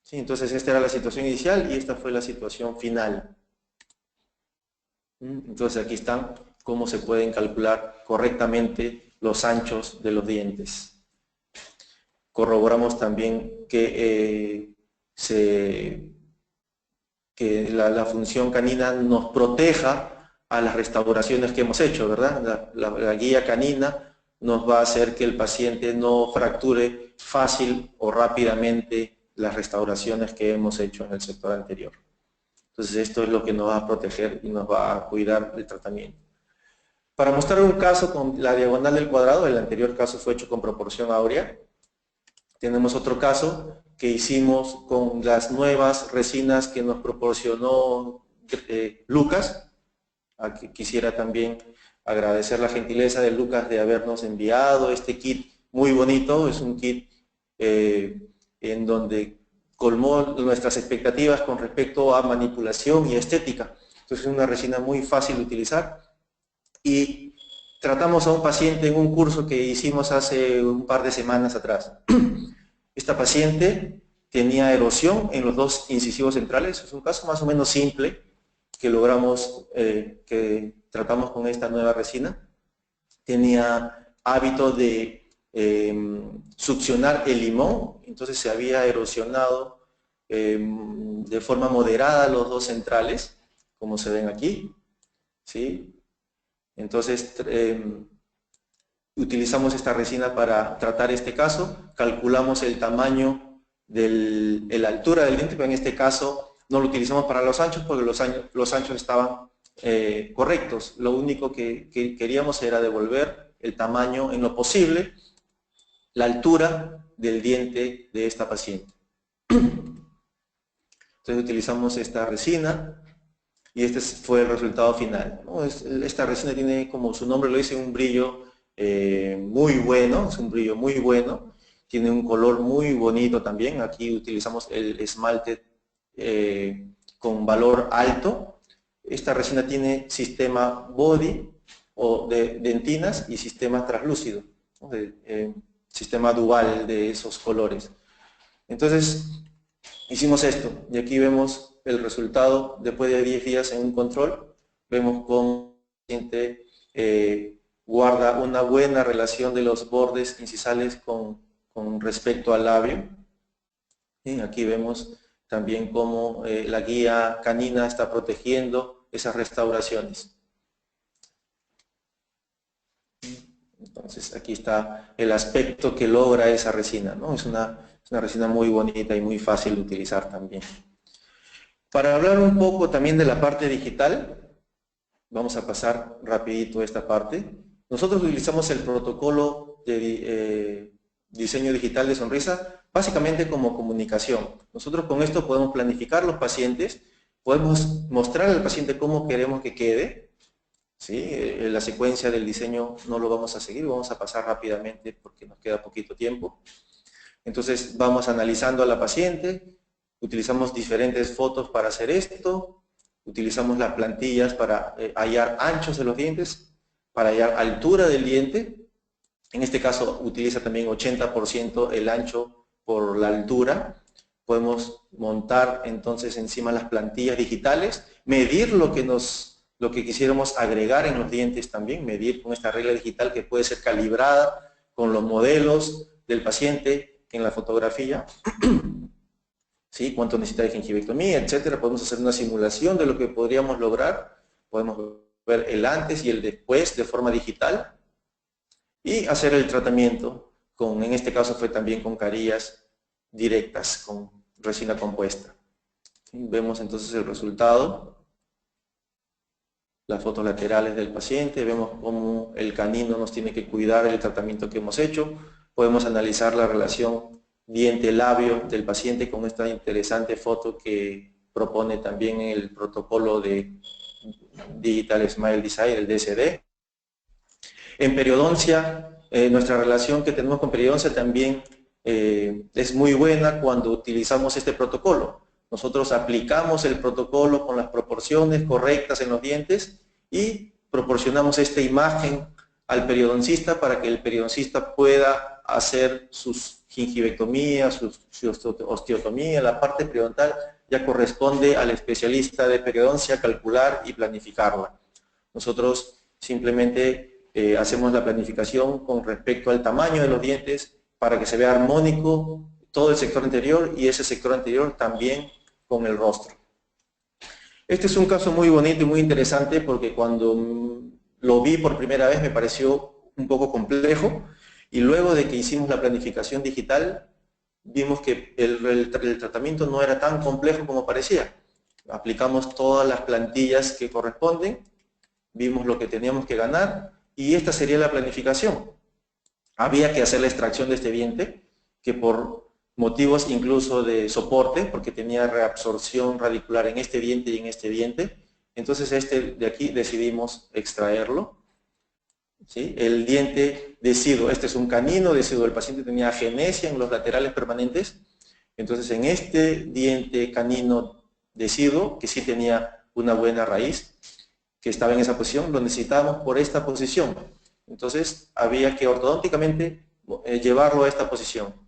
[SPEAKER 4] ¿Sí? Entonces esta era la situación inicial y esta fue la situación final. Entonces aquí están cómo se pueden calcular correctamente los anchos de los dientes. Corroboramos también que la función canina nos proteja a las restauraciones que hemos hecho, ¿verdad? La guía canina nos va a hacer que el paciente no fracture fácil o rápidamente las restauraciones que hemos hecho en el sector anterior. Entonces esto es lo que nos va a proteger y nos va a cuidar del tratamiento. Para mostrar un caso con la diagonal del cuadrado, el anterior caso fue hecho con proporción áurea. Tenemos otro caso que hicimos con las nuevas resinas que nos proporcionó Lucas. Aquí quisiera también agradecer la gentileza de Lucas de habernos enviado este kit muy bonito. Es un kit en donde colmó nuestras expectativas con respecto a manipulación y estética. Entonces es una resina muy fácil de utilizar. Y tratamos a un paciente en un curso que hicimos hace un par de semanas atrás. Esta paciente tenía erosión en los dos incisivos centrales. Es un caso más o menos simple que logramos, que tratamos con esta nueva resina. Tenía hábito de succionar el limón, entonces se había erosionado de forma moderada los dos centrales, como se ven aquí. ¿Sí? Entonces, utilizamos esta resina para tratar este caso, calculamos el tamaño de la altura del diente, pero en este caso no lo utilizamos para los anchos porque los anchos estaban correctos. Lo único que queríamos era devolver el tamaño en lo posible, la altura del diente de esta paciente. Entonces utilizamos esta resina. Y este fue el resultado final, ¿no? Esta resina tiene, como su nombre lo dice, un brillo muy bueno, es un brillo muy bueno, tiene un color muy bonito también. Aquí utilizamos el esmalte con valor alto. Esta resina tiene sistema body o de dentinas y sistema translúcido, ¿no? Sistema dual de esos colores. Entonces, hicimos esto, y aquí vemos el resultado después de 10 días en un control. Vemos cómo el paciente guarda una buena relación de los bordes incisales con respecto al labio. Y aquí vemos también cómo la guía canina está protegiendo esas restauraciones. Entonces aquí está el aspecto que logra esa resina, ¿no? Es una resina muy bonita y muy fácil de utilizar también. Para hablar un poco también de la parte digital, vamos a pasar rapidito esta parte. Nosotros utilizamos el protocolo de diseño digital de sonrisa básicamente como comunicación. Nosotros con esto podemos planificar los pacientes, podemos mostrar al paciente cómo queremos que quede. ¿Sí? La secuencia del diseño no lo vamos a seguir, vamos a pasar rápidamente porque nos queda poquito tiempo. Entonces vamos analizando a la paciente, utilizamos diferentes fotos para hacer esto, utilizamos las plantillas para hallar anchos de los dientes, para hallar altura del diente. En este caso utiliza también 80% el ancho por la altura. Podemos montar entonces encima las plantillas digitales, medir lo que quisiéramos agregar en los dientes también, medir con esta regla digital que puede ser calibrada con los modelos del paciente en la fotografía. ¿Sí? Cuánto necesita de gingivectomía, etcétera. Podemos hacer una simulación de lo que podríamos lograr. Podemos ver el antes y el después de forma digital. Y hacer el tratamiento, en este caso fue también con carillas directas, con resina compuesta. ¿Sí? Vemos entonces el resultado. Las fotos laterales del paciente, vemos cómo el canino nos tiene que cuidar el tratamiento que hemos hecho. Podemos analizar la relación diente-labio del paciente con esta interesante foto que propone también el protocolo de Digital Smile Design, el DSD. En periodoncia, nuestra relación que tenemos con periodoncia también es muy buena cuando utilizamos este protocolo. Nosotros aplicamos el protocolo con las proporciones correctas en los dientes y proporcionamos esta imagen al periodoncista para que el periodoncista pueda hacer sus gingivectomías, su osteotomía. La parte periodontal ya corresponde al especialista de periodoncia calcular y planificarla. Nosotros simplemente hacemos la planificación con respecto al tamaño de los dientes para que se vea armónico todo el sector anterior y ese sector anterior también con el rostro. Este es un caso muy bonito y muy interesante porque cuando lo vi por primera vez me pareció un poco complejo y luego de que hicimos la planificación digital vimos que el tratamiento no era tan complejo como parecía. Aplicamos todas las plantillas que corresponden, vimos lo que teníamos que ganar y esta sería la planificación. Había que hacer la extracción de este diente que por motivos incluso de soporte, porque tenía reabsorción radicular en este diente y en este diente. Entonces este de aquí decidimos extraerlo. ¿Sí? El diente deciduo, este es un canino deciduo, el paciente tenía agenesia en los laterales permanentes. Entonces en este diente canino deciduo, que sí tenía una buena raíz, que estaba en esa posición, lo necesitábamos por esta posición. Entonces había que ortodónticamente llevarlo a esta posición.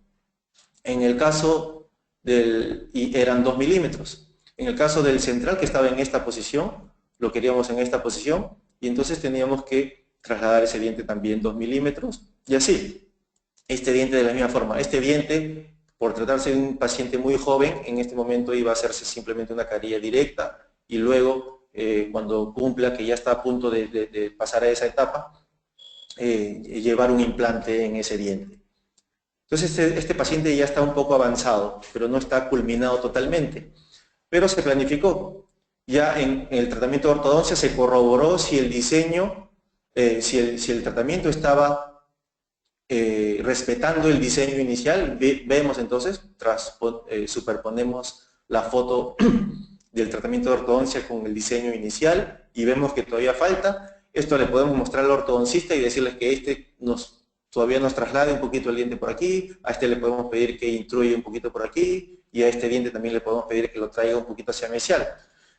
[SPEAKER 4] En el caso y eran 2 milímetros. En el caso del central que estaba en esta posición, lo queríamos en esta posición y entonces teníamos que trasladar ese diente también 2 milímetros y así. Este diente de la misma forma. Este diente, por tratarse de un paciente muy joven, en este momento iba a hacerse simplemente una carilla directa y luego cuando cumpla, que ya está a punto de pasar a esa etapa, llevar un implante en ese diente. Entonces este paciente ya está un poco avanzado, pero no está culminado totalmente. Pero se planificó. Ya en el tratamiento de ortodoncia se corroboró si el diseño, si el tratamiento estaba respetando el diseño inicial. Vemos entonces, superponemos la foto del tratamiento de ortodoncia con el diseño inicial y vemos que todavía falta. Esto le podemos mostrar al ortodoncista y decirles que todavía nos traslade un poquito el diente por aquí, a este le podemos pedir que intruya un poquito por aquí y a este diente también le podemos pedir que lo traiga un poquito hacia mesial.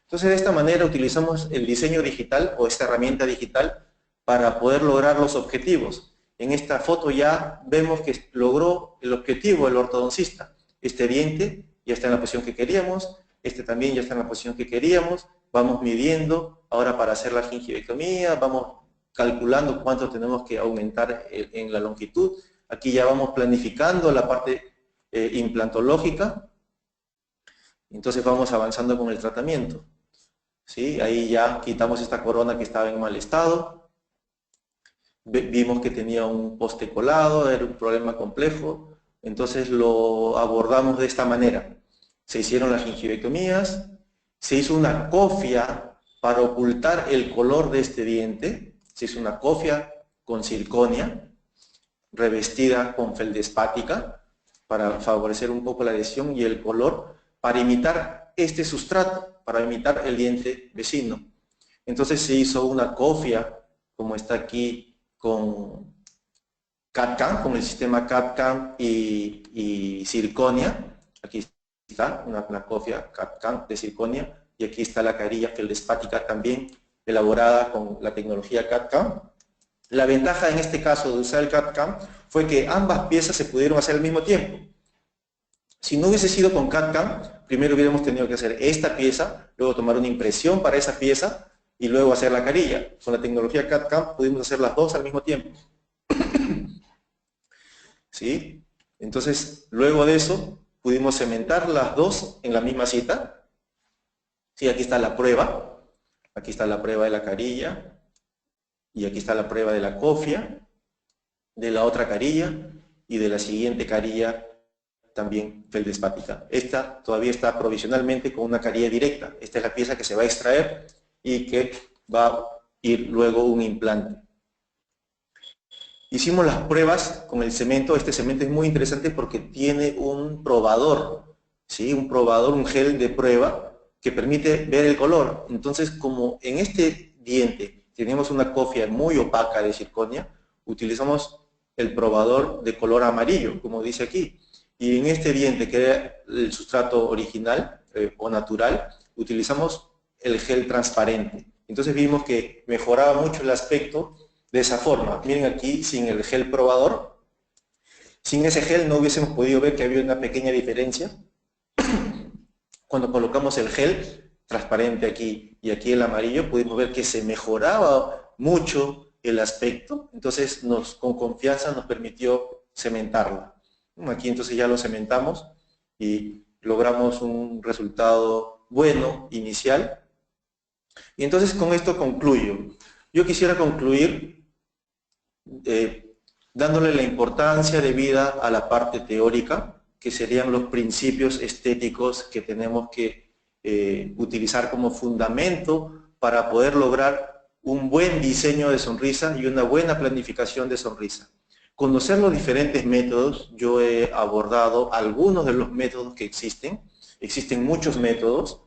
[SPEAKER 4] Entonces de esta manera utilizamos el diseño digital o esta herramienta digital para poder lograr los objetivos. En esta foto ya vemos que logró el objetivo el ortodoncista. Este diente ya está en la posición que queríamos, este también ya está en la posición que queríamos, vamos midiendo, ahora para hacer la gingivectomía, vamos calculando cuánto tenemos que aumentar en la longitud, aquí ya vamos planificando la parte implantológica, entonces vamos avanzando con el tratamiento. ¿Sí? Ahí ya quitamos esta corona que estaba en mal estado, vimos que tenía un poste colado, era un problema complejo, entonces lo abordamos de esta manera. Se hicieron las gingivectomías, se hizo una cofia para ocultar el color de este diente, se hizo una cofia con circonia, revestida con feldespática, para favorecer un poco la adhesión y el color, para imitar este sustrato, para imitar el diente vecino. Entonces se hizo una cofia, como está aquí, con CAD/CAM, con el sistema CAD/CAM y circonia. Aquí está una cofia CAD/CAM de circonia, y aquí está la carilla feldespática también, elaborada con la tecnología CAD/CAM. La ventaja en este caso de usar el CAD/CAM fue que ambas piezas se pudieron hacer al mismo tiempo. Si no hubiese sido con CAD/CAM, primero hubiéramos tenido que hacer esta pieza, luego tomar una impresión para esa pieza y luego hacer la carilla. Con la tecnología CAD/CAM pudimos hacer las dos al mismo tiempo. ¿Sí? Entonces, luego de eso, pudimos cementar las dos en la misma cita. Sí, aquí está la prueba. Aquí está la prueba de la carilla. Y aquí está la prueba de la cofia, de la otra carilla y de la siguiente carilla también feldespática. Esta todavía está provisionalmente con una carilla directa. Esta es la pieza que se va a extraer y que va a ir luego un implante. Hicimos las pruebas con el cemento. Este cemento es muy interesante porque tiene un probador, ¿sí? Un probador, un gel de prueba que permite ver el color. Entonces, como en este diente tenemos una cofia muy opaca de circonia, utilizamos el probador de color amarillo, como dice aquí. Y en este diente, que era el sustrato original o natural, utilizamos el gel transparente. Entonces vimos que mejoraba mucho el aspecto de esa forma. Miren aquí, sin el gel probador, sin ese gel no hubiésemos podido ver que había una pequeña diferencia. Cuando colocamos el gel transparente aquí y aquí el amarillo, pudimos ver que se mejoraba mucho el aspecto. Entonces con confianza nos permitió cementarla. Aquí entonces ya lo cementamos y logramos un resultado bueno, inicial. Y entonces con esto concluyo. Yo quisiera concluir dándole la importancia debida a la parte teórica, que serían los principios estéticos que tenemos que utilizar como fundamento para poder lograr un buen diseño de sonrisa y una buena planificación de sonrisa. Conocer los diferentes métodos, yo he abordado algunos de los métodos que existen muchos métodos,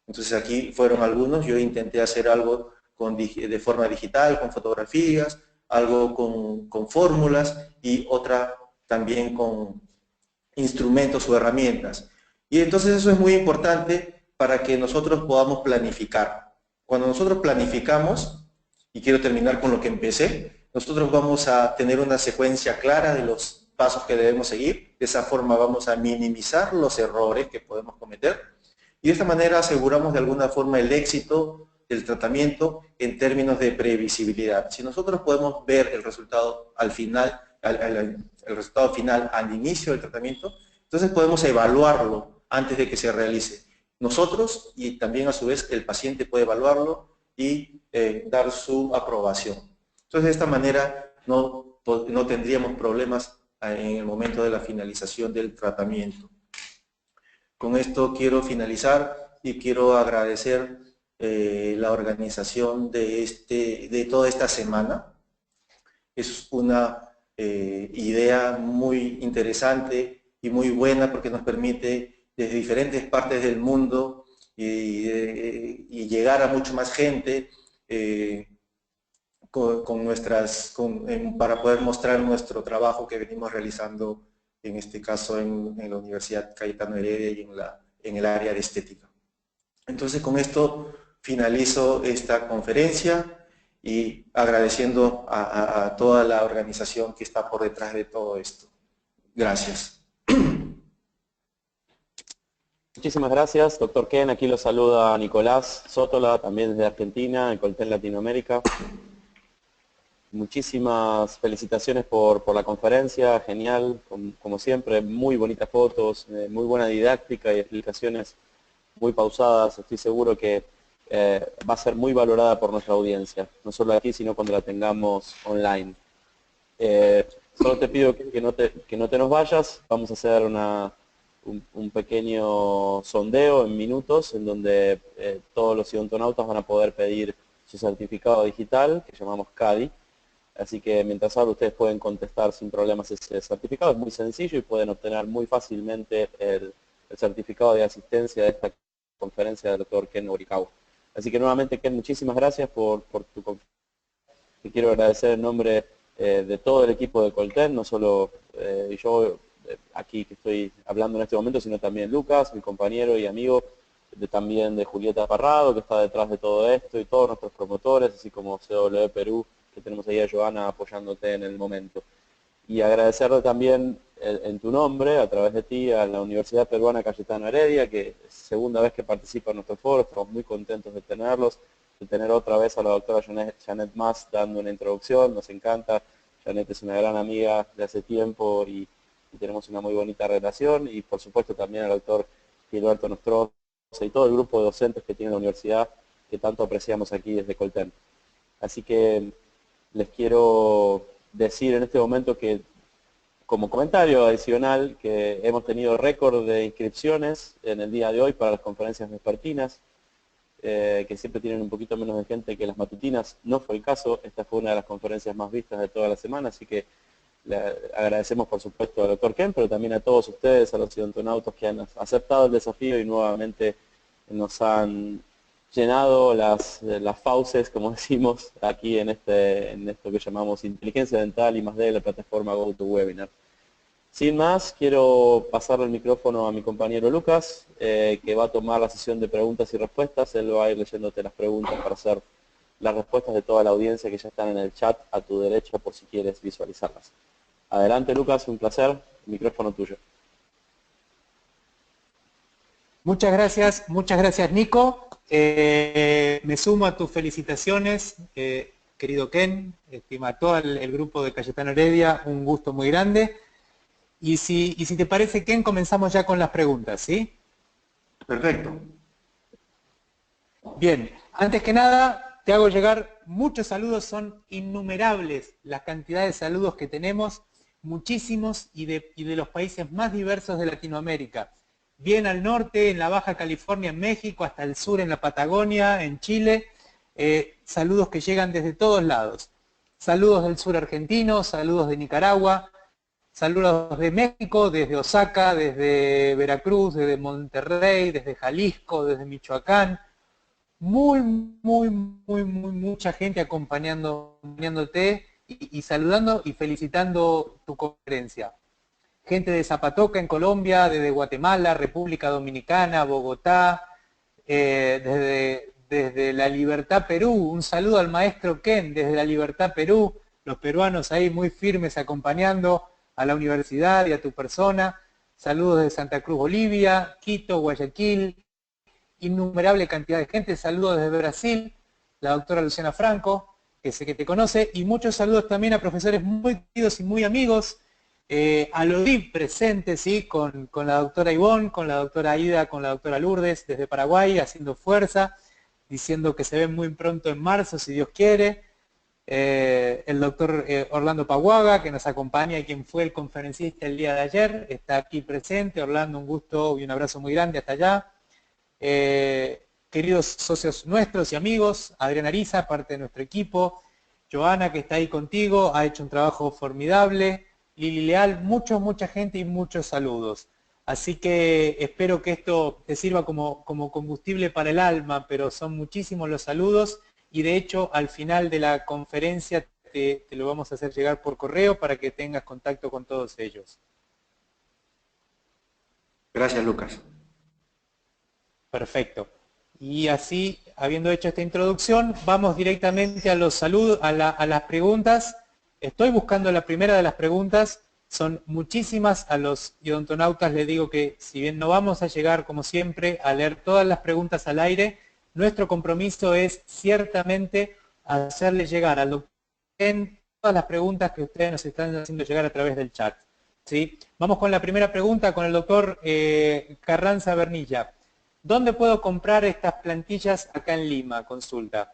[SPEAKER 4] entonces aquí fueron algunos, yo intenté hacer algo de forma digital, con fotografías, algo con fórmulas y otra también con instrumentos o herramientas. Y entonces eso es muy importante para que nosotros podamos planificar. Cuando nosotros planificamos, y quiero terminar con lo que empecé, nosotros vamos a tener una secuencia clara de los pasos que debemos seguir. De esa forma vamos a minimizar los errores que podemos cometer y de esta manera aseguramos de alguna forma el éxito del tratamiento en términos de previsibilidad. Si nosotros podemos ver el resultado al final, el resultado final al inicio del tratamiento, entonces podemos evaluarlo antes de que se realice. Nosotros y también a su vez el paciente puede evaluarlo y dar su aprobación. Entonces de esta manera no tendríamos problemas en el momento de la finalización del tratamiento. Con esto quiero finalizar y quiero agradecer la organización de toda esta semana. Es una idea muy interesante y muy buena porque nos permite desde diferentes partes del mundo y llegar a mucho más gente para poder mostrar nuestro trabajo que venimos realizando, en este caso en la Universidad Cayetano Heredia y en el área de estética. Entonces con esto finalizo esta conferencia y agradeciendo a toda la organización que está por detrás de todo esto. Gracias.
[SPEAKER 7] Muchísimas gracias, doctor Ken. Aquí lo saluda Nicolás Sótola, también desde Argentina, en Colten Latinoamérica. Muchísimas felicitaciones por la conferencia, genial, como siempre, muy bonitas fotos, muy buena didáctica y explicaciones muy pausadas. Estoy seguro que va a ser muy valorada por nuestra audiencia, no solo aquí, sino cuando la tengamos online. Solo te pido que no te nos vayas, vamos a hacer un pequeño sondeo en minutos en donde todos los odontonautas van a poder pedir su certificado digital, que llamamos CADI. Así que mientras hablo ustedes pueden contestar sin problemas ese certificado, es muy sencillo y pueden obtener muy fácilmente el certificado de asistencia de esta conferencia del doctor Ken Norikawa. Así que nuevamente, Ken, muchísimas gracias por tu conferencia. Te quiero agradecer en nombre de todo el equipo de Colten, no solo yo aquí que estoy hablando en este momento, sino también Lucas, mi compañero y amigo, también de Julieta Parrado, que está detrás de todo esto, y todos nuestros promotores, así como CW Perú, que tenemos ahí a Joana apoyándote en el momento. Y agradecerle también en tu nombre, a través de ti, a la Universidad Peruana Cayetano Heredia, que es segunda vez que participa en nuestro foro, estamos muy contentos de tenerlos, de tener otra vez a la doctora Janet Mas dando una introducción, nos encanta. Janet es una gran amiga de hace tiempo y tenemos una muy bonita relación, y por supuesto también al doctor Gilberto Nostroza y todo el grupo de docentes que tiene la universidad, que tanto apreciamos aquí desde Colten. Así que les quiero decir en este momento que, como comentario adicional, que hemos tenido récord de inscripciones en el día de hoy para las conferencias vespertinas, que siempre tienen un poquito menos de gente que las matutinas. No fue el caso, esta fue una de las conferencias más vistas de toda la semana, así que le agradecemos por supuesto al doctor Ken, pero también a todos ustedes, a los odontonautas que han aceptado el desafío y nuevamente nos han llenado las fauces, como decimos, aquí en esto que llamamos Inteligencia Dental y más de la plataforma GoToWebinar. Sin más, quiero pasarle el micrófono a mi compañero Lucas, que va a tomar la sesión de preguntas y respuestas. Él va a ir leyéndote las preguntas para hacer las respuestas de toda la audiencia que ya están en el chat a tu derecha por si quieres visualizarlas. Adelante, Lucas, un placer. El micrófono tuyo.
[SPEAKER 5] Muchas gracias Nico. Me sumo a tus felicitaciones, querido Ken, estima a todo el grupo de Cayetano Heredia, un gusto muy grande. Y si te parece, Ken, comenzamos ya con las preguntas, ¿sí?
[SPEAKER 4] Perfecto.
[SPEAKER 5] Bien, antes que nada, te hago llegar muchos saludos, son innumerables la cantidad de saludos que tenemos, muchísimos, y de los países más diversos de Latinoamérica. Bien al norte, en la Baja California, en México, hasta el sur, en la Patagonia, en Chile. Saludos que llegan desde todos lados. Saludos del sur argentino, saludos de Nicaragua, saludos de México, desde Osaka, desde Veracruz, desde Monterrey, desde Jalisco, desde Michoacán. Mucha gente acompañándote y saludando y felicitando tu conferencia. Gente de Zapatoca en Colombia, desde Guatemala, República Dominicana, Bogotá, desde La Libertad, Perú. Un saludo al maestro Ken desde La Libertad, Perú. Los peruanos ahí muy firmes acompañando a la universidad y a tu persona. Saludos de Santa Cruz, Bolivia, Quito, Guayaquil. Innumerable cantidad de gente. Saludos desde Brasil, la doctora Luciana Franco, que sé que te conoce. Y muchos saludos también a profesores muy queridos y muy amigos. A Lodip presente, ¿sí? Con la doctora Ivonne, con la doctora Aida, con la doctora Lourdes desde Paraguay, haciendo fuerza, diciendo que se ven muy pronto en marzo, si Dios quiere. El doctor Orlando Paguaga, que nos acompaña y quien fue el conferencista el día de ayer, está aquí presente. Orlando, un gusto y un abrazo muy grande hasta allá. Queridos socios nuestros y amigos, Adrián Ariza, parte de nuestro equipo, Joana, que está ahí contigo, ha hecho un trabajo formidable, Lili Leal, mucha gente y muchos saludos. Así que espero que esto te sirva como combustible para el alma, pero son muchísimos los saludos y de hecho al final de la conferencia te lo vamos a hacer llegar por correo para que tengas contacto con todos ellos.
[SPEAKER 4] Gracias, Lucas.
[SPEAKER 5] Perfecto. Y así, habiendo hecho esta introducción, vamos directamente a los saludos, a las preguntas. Estoy buscando la primera de las preguntas. son muchísimas. A los odontonautas les digo que si bien no vamos a llegar, como siempre, a leer todas las preguntas al aire, nuestro compromiso es ciertamente hacerle llegar al doctor en todas las preguntas que ustedes nos están haciendo llegar a través del chat. ¿Sí? Vamos con la primera pregunta con el doctor Carranza Bernilla. ¿Dónde puedo comprar estas plantillas acá en Lima? Consulta.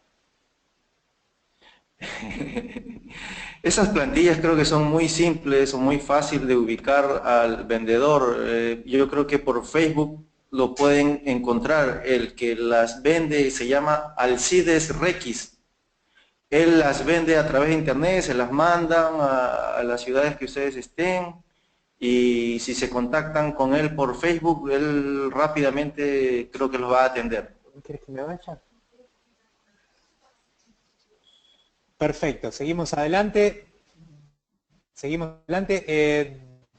[SPEAKER 4] Esas plantillas creo que son muy simples o muy fácil de ubicar al vendedor. Yo creo que por Facebook lo pueden encontrar. El que las vende se llama Alcides Requis. Él las vende a través de internet, se las mandan a las ciudades que ustedes estén, y si se contactan con él por Facebook, él rápidamente creo que los va a atender.
[SPEAKER 5] ¿Quieres que me vaya? Perfecto, seguimos adelante. Seguimos adelante.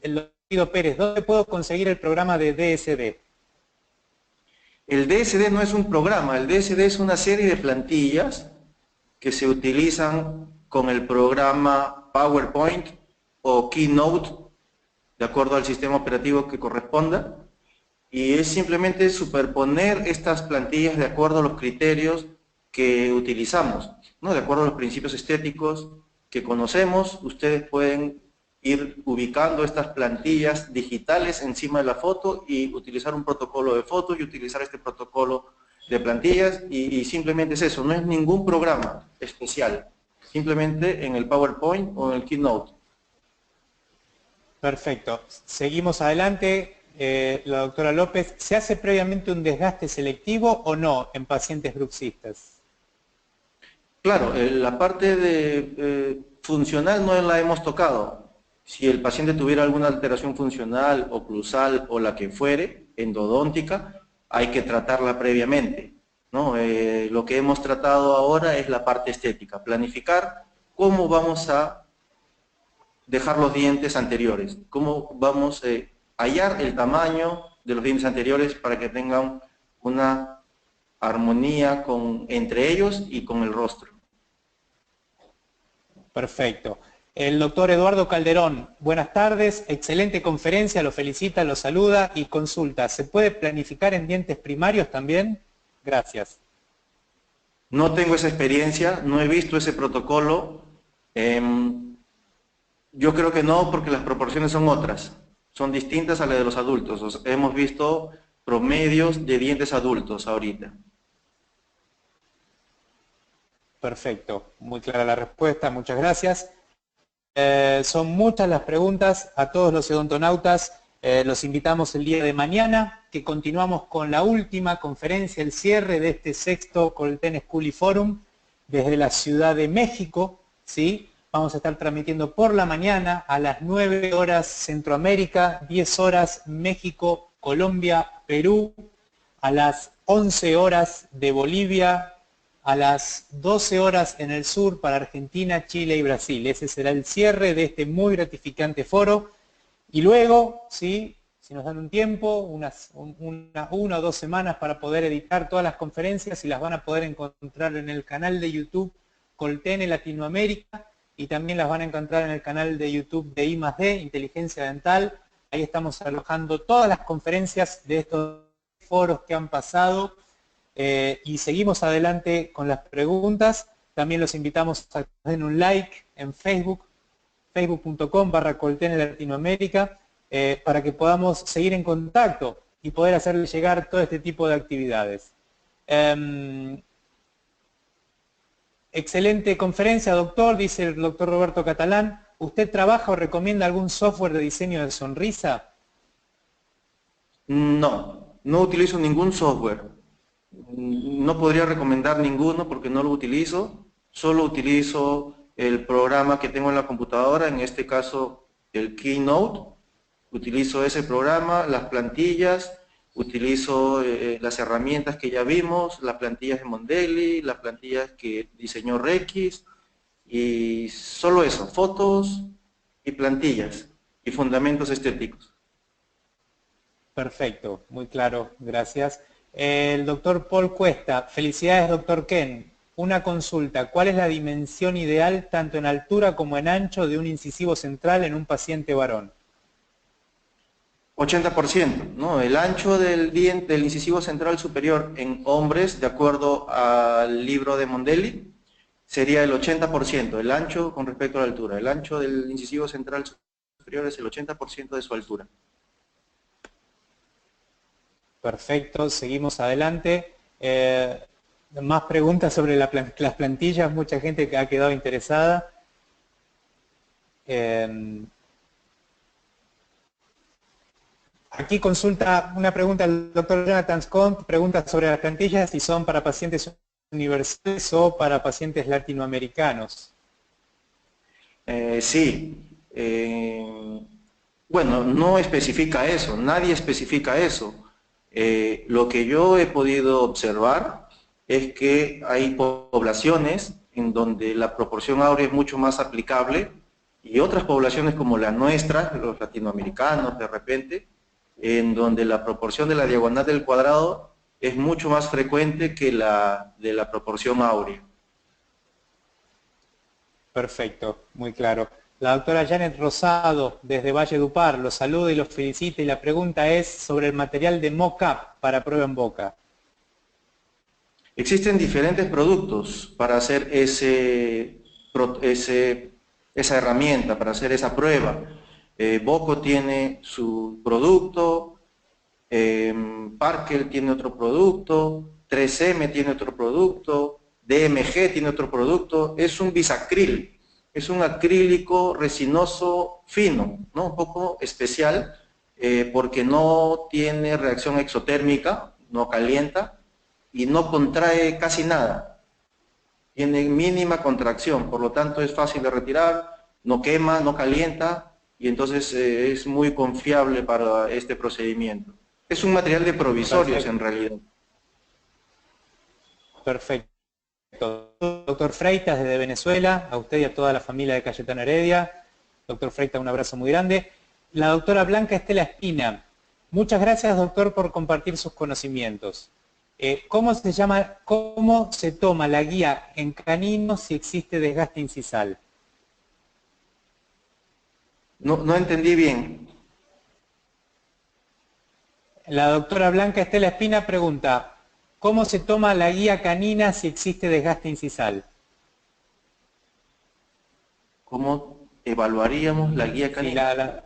[SPEAKER 5] El doctor Pérez, ¿dónde puedo conseguir el programa de DSD?
[SPEAKER 4] El DSD no es un programa, el DSD es una serie de plantillas que se utilizan con el programa PowerPoint o Keynote, de acuerdo al sistema operativo que corresponda, y es simplemente superponer estas plantillas de acuerdo a los criterios que utilizamos, ¿no? De acuerdo a los principios estéticos que conocemos. Ustedes pueden ir ubicando estas plantillas digitales encima de la foto y utilizar un protocolo de fotos y utilizar este protocolo de plantillas, y simplemente es eso, no es ningún programa especial, simplemente en el PowerPoint o en el Keynote.
[SPEAKER 5] Perfecto. Seguimos adelante. La doctora López, ¿se hace previamente un desgaste selectivo o no en pacientes bruxistas?
[SPEAKER 4] Claro, la parte de funcional no la hemos tocado. Si el paciente tuviera alguna alteración funcional, oclusal o la que fuere, endodóntica, hay que tratarla previamente, ¿no? Lo que hemos tratado ahora es la parte estética, planificar cómo vamos a dejar los dientes anteriores, cómo vamos a hallar el tamaño de los dientes anteriores para que tengan una armonía entre ellos y con el rostro.
[SPEAKER 5] Perfecto. El doctor Eduardo Calderón, buenas tardes, excelente conferencia, lo felicita, lo saluda y consulta. ¿Se puede planificar en dientes primarios también? Gracias.
[SPEAKER 4] No tengo esa experiencia, no he visto ese protocolo. Yo creo que no, porque las proporciones son otras, son distintas a las de los adultos. Hemos visto promedios de dientes adultos ahorita.
[SPEAKER 5] Perfecto, muy clara la respuesta, muchas gracias. Son muchas las preguntas a todos los odontonautas. Los invitamos el día de mañana, que continuamos con la última conferencia, el cierre de este sexto Colten School Forum desde la Ciudad de México, ¿sí? Vamos a estar transmitiendo por la mañana a las 9 horas Centroamérica, 10 horas México, Colombia, Perú, a las 11 horas de Bolivia, a las 12 horas en el sur para Argentina, Chile y Brasil. Ese será el cierre de este muy gratificante foro. Y luego, ¿sí?, si nos dan un tiempo, una o 2 semanas para poder editar todas las conferencias, y las van a poder encontrar en el canal de YouTube Colten Latinoamérica, y también las van a encontrar en el canal de YouTube de I+D, Inteligencia Dental. Ahí estamos alojando todas las conferencias de estos foros que han pasado. Y seguimos adelante con las preguntas. También los invitamos a que den un like en Facebook, facebook.com/Colten Latinoamérica, para que podamos seguir en contacto y poder hacerle llegar todo este tipo de actividades. Excelente conferencia, doctor, dice el doctor Roberto Catalán. ¿Usted trabaja o recomienda algún software de diseño de sonrisa?
[SPEAKER 4] No, no utilizo ningún software. No podría recomendar ninguno porque no lo utilizo. Solo utilizo el programa que tengo en la computadora, en este caso el Keynote. Utilizo ese programa, las plantillas, utilizo las herramientas que ya vimos, las plantillas de Mondelli, las plantillas que diseñó Requis, y solo eso, fotos y plantillas y fundamentos estéticos.
[SPEAKER 5] Perfecto, muy claro, gracias. El doctor Paul Cuesta, felicidades doctor Ken. una consulta. ¿Cuál es la dimensión ideal, tanto en altura como en ancho, de un incisivo central en un paciente varón?
[SPEAKER 4] 80%, ¿no? El ancho del diente, del incisivo central superior en hombres, de acuerdo al libro de Mondelli, sería el 80%, el ancho con respecto a la altura. El ancho del incisivo central superior es el 80% de su altura.
[SPEAKER 5] Perfecto, seguimos adelante. Más preguntas sobre las plantillas, mucha gente que ha quedado interesada. Aquí consulta una pregunta el doctor Jonathan Scott, pregunta sobre las plantillas si son para pacientes universales o para pacientes latinoamericanos.
[SPEAKER 4] Sí. Bueno, no especifica eso, nadie especifica eso. Lo que yo he podido observar es que hay poblaciones en donde la proporción áurea es mucho más aplicable y otras poblaciones como la nuestra, los latinoamericanos de repente, en donde la proporción de la diagonal del cuadrado es mucho más frecuente que la de la proporción áurea.
[SPEAKER 5] Perfecto, muy claro. La doctora Janet Rosado, desde Valledupar, los saluda y los felicita y la pregunta es sobre el material de mock-up para prueba en boca.
[SPEAKER 4] Existen diferentes productos para hacer esa herramienta, para hacer esa prueba. Boco tiene su producto, Parker tiene otro producto, 3M tiene otro producto, DMG tiene otro producto. Es un bisacril, es un acrílico resinoso fino, ¿no? Un poco especial porque no tiene reacción exotérmica, no calienta y no contrae casi nada. Tiene mínima contracción, por lo tanto es fácil de retirar, no quema, no calienta y entonces es muy confiable para este procedimiento. Es un material de provisorios en realidad.
[SPEAKER 5] Perfecto. Doctor Freitas desde Venezuela, a usted y a toda la familia de Cayetano Heredia. Doctor Freitas, un abrazo muy grande. La doctora Blanca Estela Espina, muchas gracias doctor por compartir sus conocimientos. ¿Cómo se toma la guía en canino si existe desgaste incisal?
[SPEAKER 4] No entendí bien.
[SPEAKER 5] La doctora Blanca Estela Espina pregunta, ¿cómo se toma la guía canina si existe desgaste incisal?
[SPEAKER 4] ¿Cómo evaluaríamos la guía canina?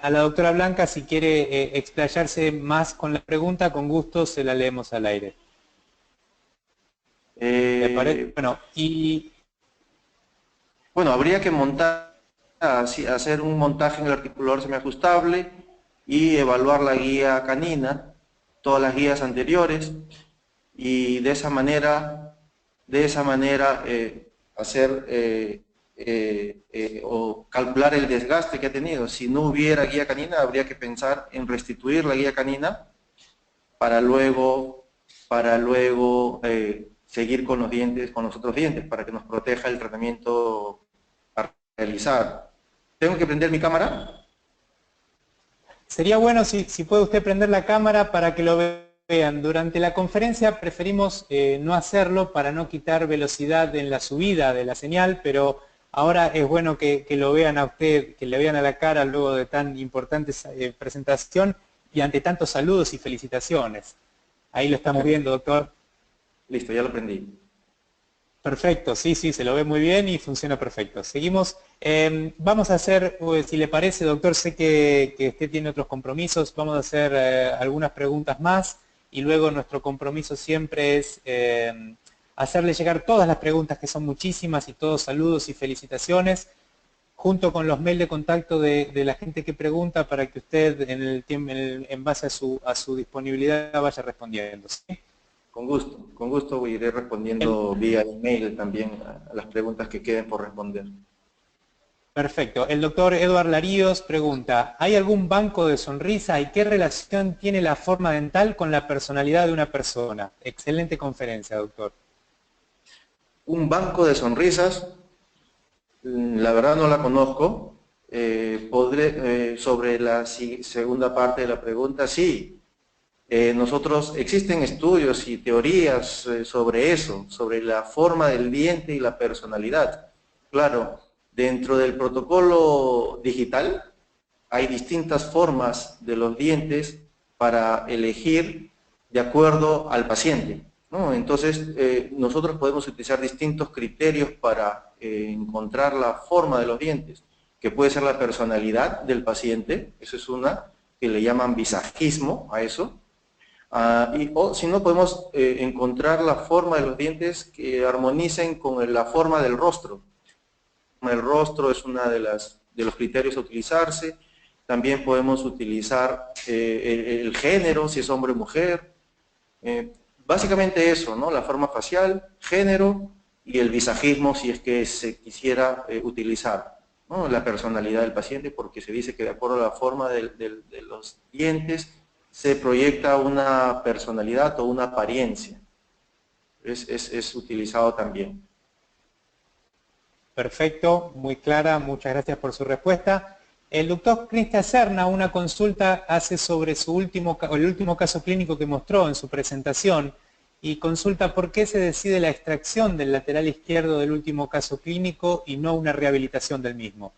[SPEAKER 5] A la doctora Blanca, si quiere explayarse más con la pregunta, con gusto se la leemos al aire. ¿Le parece?
[SPEAKER 4] Bueno, habría que hacer un montaje en el articulador semiajustable y evaluar la guía canina, todas las guías anteriores, y de esa manera hacer o calcular el desgaste que ha tenido. Si no hubiera guía canina, habría que pensar en restituir la guía canina para luego seguir con los dientes, con los otros dientes, para que nos proteja el tratamiento a realizar. ¿Tengo que prender mi cámara?
[SPEAKER 5] Sería bueno si puede usted prender la cámara para que lo vean. Durante la conferencia preferimos no hacerlo para no quitar velocidad en la subida de la señal, pero ahora es bueno que lo vean a usted, que le vean a la cara luego de tan importante presentación y ante tantos saludos y felicitaciones. Ahí lo estamos viendo, doctor.
[SPEAKER 4] Listo, ya lo prendí.
[SPEAKER 5] Perfecto, sí, se lo ve muy bien y funciona perfecto. Seguimos. Vamos a hacer, si le parece, doctor, sé que usted tiene otros compromisos, vamos a hacer algunas preguntas más y luego nuestro compromiso siempre es hacerle llegar todas las preguntas, que son muchísimas, y todos saludos y felicitaciones, junto con los mails de contacto de la gente que pregunta para que usted en base a su disponibilidad vaya respondiendo, ¿sí?
[SPEAKER 4] Con gusto iré respondiendo vía email también a las preguntas que queden por responder.
[SPEAKER 5] Perfecto. El doctor Eduard Laríos pregunta, ¿hay algún banco de sonrisa y qué relación tiene la forma dental con la personalidad de una persona? Excelente conferencia, doctor.
[SPEAKER 4] Un banco de sonrisas, la verdad no la conozco. Sobre la segunda parte de la pregunta, sí. Existen estudios y teorías sobre eso, sobre la forma del diente y la personalidad. Claro, dentro del protocolo digital hay distintas formas de los dientes para elegir de acuerdo al paciente, ¿no? Entonces, nosotros podemos utilizar distintos criterios para encontrar la forma de los dientes, que puede ser la personalidad del paciente, eso es una, que le llaman visajismo a eso, o si no, podemos encontrar la forma de los dientes que armonicen con la forma del rostro. El rostro es uno de los criterios a utilizarse. También podemos utilizar el género, si es hombre o mujer. Básicamente eso, ¿no? La forma facial, género y el visajismo, si es que se quisiera utilizar, ¿no? La personalidad del paciente, porque se dice que de acuerdo a la forma de los dientes se proyecta una personalidad o una apariencia. Es utilizado también.
[SPEAKER 5] Perfecto, muy clara, muchas gracias por su respuesta. El doctor Cristian Serna una consulta hace sobre el último caso clínico que mostró en su presentación y consulta por qué se decide la extracción del lateral izquierdo del último caso clínico y no una rehabilitación del mismo.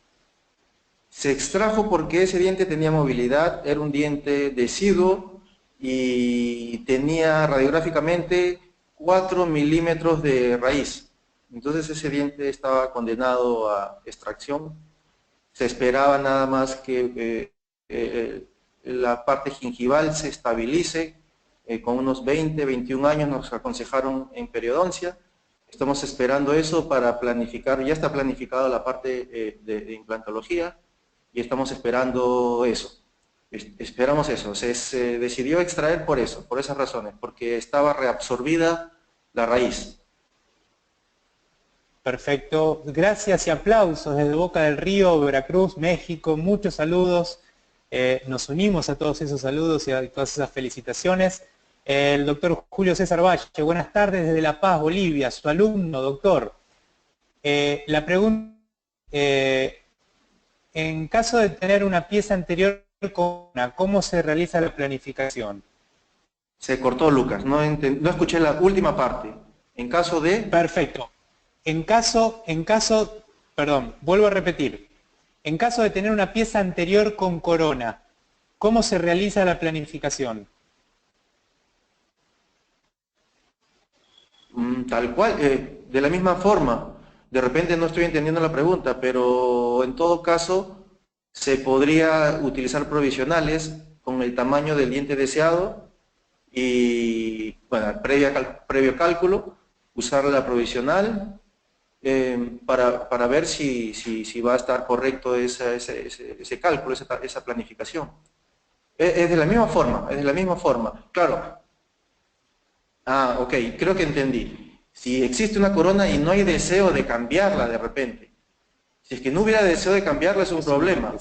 [SPEAKER 4] Se extrajo porque ese diente tenía movilidad, era un diente deciduo y tenía radiográficamente 4 milímetros de raíz. Entonces ese diente estaba condenado a extracción. Se esperaba nada más que la parte gingival se estabilice. Con unos 20, 21 años nos aconsejaron en periodoncia. Estamos esperando eso para planificar, ya está planificada la parte de implantología y estamos esperando eso. Esperamos eso. Se decidió extraer por eso, por esas razones, porque estaba reabsorbida la raíz.
[SPEAKER 5] Perfecto, gracias y aplausos desde Boca del Río, Veracruz, México, muchos saludos, nos unimos a todos esos saludos y a todas esas felicitaciones. El doctor Julio César Valle, buenas tardes desde La Paz, Bolivia, su alumno, doctor. La pregunta, en caso de tener una pieza anterior, ¿cómo se realiza la planificación?
[SPEAKER 4] Se cortó, Lucas, no escuché la última parte. En caso de...
[SPEAKER 5] Perfecto. Perdón, vuelvo a repetir. En caso de tener una pieza anterior con corona, ¿cómo se realiza la planificación?
[SPEAKER 4] Tal cual, de la misma forma. De repente no estoy entendiendo la pregunta, pero en todo caso se podría utilizar provisionales con el tamaño del diente deseado y, bueno, previo cálculo, usar la provisional para ver si va a estar correcto ese cálculo, esa planificación. Es de la misma forma, claro. Ah, ok, creo que entendí. Si existe una corona y no hay deseo de cambiarla de repente, si es que no hubiera deseo de cambiarla es un problema.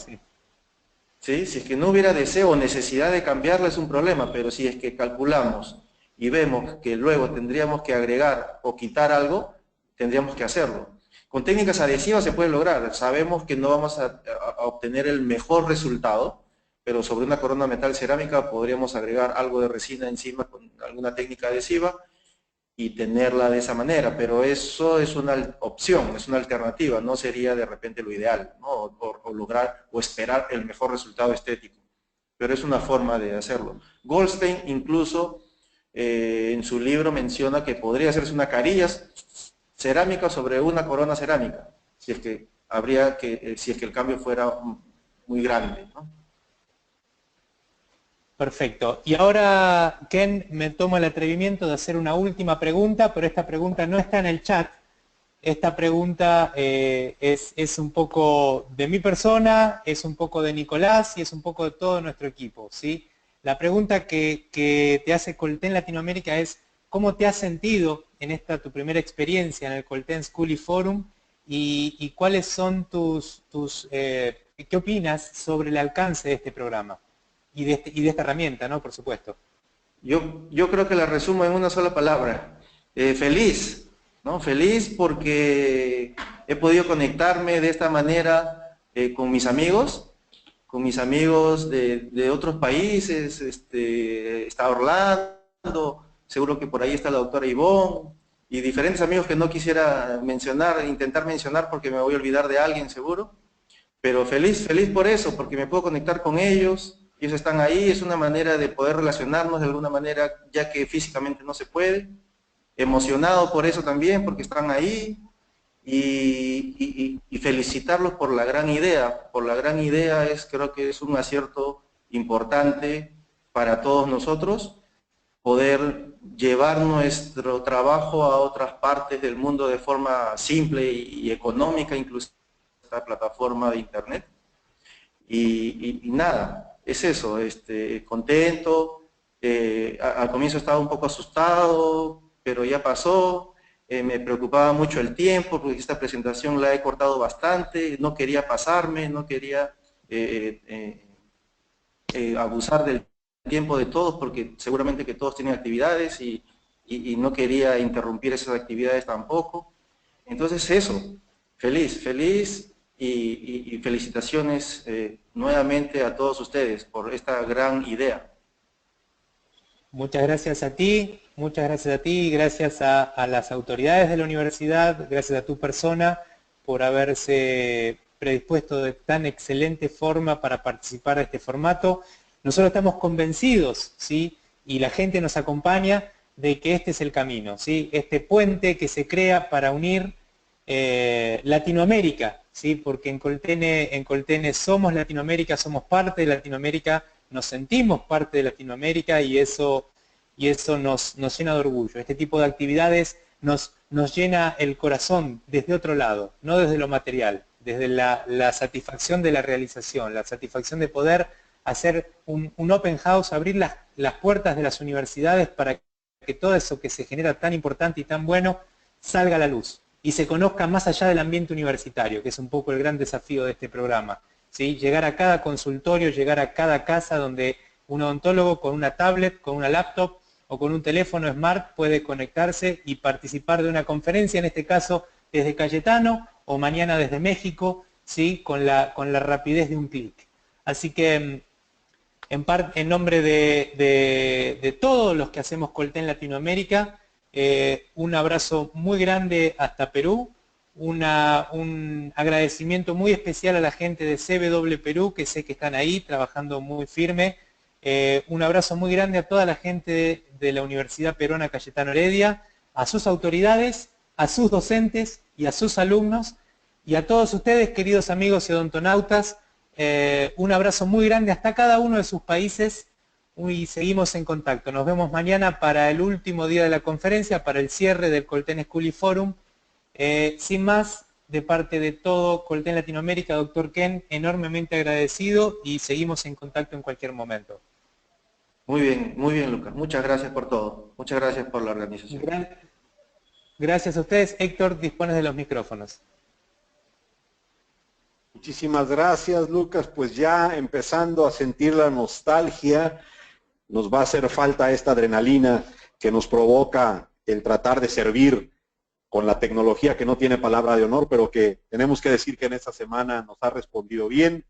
[SPEAKER 4] ¿Sí? Si es que no hubiera deseo o necesidad de cambiarla es un problema, pero si es que calculamos y vemos que luego tendríamos que agregar o quitar algo, tendríamos que hacerlo. Con técnicas adhesivas se puede lograr, sabemos que no vamos a obtener el mejor resultado, pero sobre una corona metal cerámica podríamos agregar algo de resina encima con alguna técnica adhesiva y tenerla de esa manera, pero eso es una opción, es una alternativa, no sería de repente lo ideal, ¿no? o lograr o esperar el mejor resultado estético, pero es una forma de hacerlo. Goldstein incluso en su libro menciona que podría hacerse una carilla cerámica sobre una corona cerámica, si es que el cambio fuera muy grande, ¿no?
[SPEAKER 5] Perfecto. Y ahora, Ken, me tomo el atrevimiento de hacer una última pregunta, pero esta pregunta no está en el chat. Esta pregunta es un poco de mi persona, es un poco de Nicolás y es un poco de todo nuestro equipo, ¿sí? La pregunta que te hace Colten Latinoamérica es, ¿cómo te has sentido en esta tu primera experiencia en el Colten School y Forum? Y cuáles son ¿qué opinas sobre el alcance de este programa? Y de esta herramienta, ¿no? Por supuesto.
[SPEAKER 4] Yo creo que la resumo en una sola palabra. Feliz, ¿no? Feliz porque he podido conectarme de esta manera con mis amigos, con mis amigos de otros países, está Orlando, seguro que por ahí está la doctora Ivonne, y diferentes amigos que no quisiera mencionar, intentar mencionar porque me voy a olvidar de alguien seguro, pero feliz por eso, porque me puedo conectar con ellos están ahí, es una manera de poder relacionarnos de alguna manera, ya que físicamente no se puede, emocionado por eso también, porque están ahí, y felicitarlos por la gran idea. Creo que es un acierto importante para todos nosotros, poder llevar nuestro trabajo a otras partes del mundo de forma simple y económica, incluso esta plataforma de internet. Y nada, es eso, contento, al comienzo estaba un poco asustado, pero ya pasó. Me preocupaba mucho el tiempo, porque esta presentación la he cortado bastante, no quería pasarme, no quería abusar del tiempo de todos, porque seguramente que todos tienen actividades y no quería interrumpir esas actividades tampoco. Entonces eso, feliz y felicitaciones nuevamente a todos ustedes por esta gran idea.
[SPEAKER 5] Muchas gracias a ti, gracias a las autoridades de la universidad, gracias a tu persona por haberse predispuesto de tan excelente forma para participar de este formato. Nosotros estamos convencidos, ¿sí? Y la gente nos acompaña de que este es el camino, ¿sí? Este puente que se crea para unir Latinoamérica, ¿sí? Porque en Coltene somos Latinoamérica, somos parte de Latinoamérica, nos sentimos parte de Latinoamérica y eso nos llena de orgullo. Este tipo de actividades nos llena el corazón desde otro lado, no desde lo material, desde la satisfacción de la realización, la satisfacción de poder hacer un open house, abrir las puertas de las universidades para que todo eso que se genera tan importante y tan bueno salga a la luz y se conozca más allá del ambiente universitario, que es un poco el gran desafío de este programa, ¿sí? Llegar a cada consultorio, llegar a cada casa donde un odontólogo con una tablet, con una laptop o con un teléfono smart puede conectarse y participar de una conferencia, en este caso desde Cayetano o mañana desde México, ¿sí? con la rapidez de un clic. Así que en nombre de todos los que hacemos Colten Latinoamérica, un abrazo muy grande hasta Perú, un agradecimiento muy especial a la gente de CW Perú, que sé que están ahí trabajando muy firme, un abrazo muy grande a toda la gente de la Universidad Peruana Cayetano Heredia, a sus autoridades, a sus docentes y a sus alumnos, y a todos ustedes, queridos amigos y odontonautas, un abrazo muy grande hasta cada uno de sus países y seguimos en contacto. Nos vemos mañana para el último día de la conferencia, para el cierre del Colten School y Forum. Sin más, de parte de todo Colten Latinoamérica, doctor Ken, enormemente agradecido y seguimos en contacto en cualquier momento.
[SPEAKER 4] Muy bien, Lucas. Muchas gracias por todo. Muchas gracias por la organización.
[SPEAKER 5] Gracias a ustedes. Héctor, dispones de los micrófonos.
[SPEAKER 1] Muchísimas gracias, Lucas. Pues ya empezando a sentir la nostalgia, nos va a hacer falta esta adrenalina que nos provoca el tratar de servir con la tecnología que no tiene palabra de honor, pero que tenemos que decir que en esta semana nos ha respondido bien.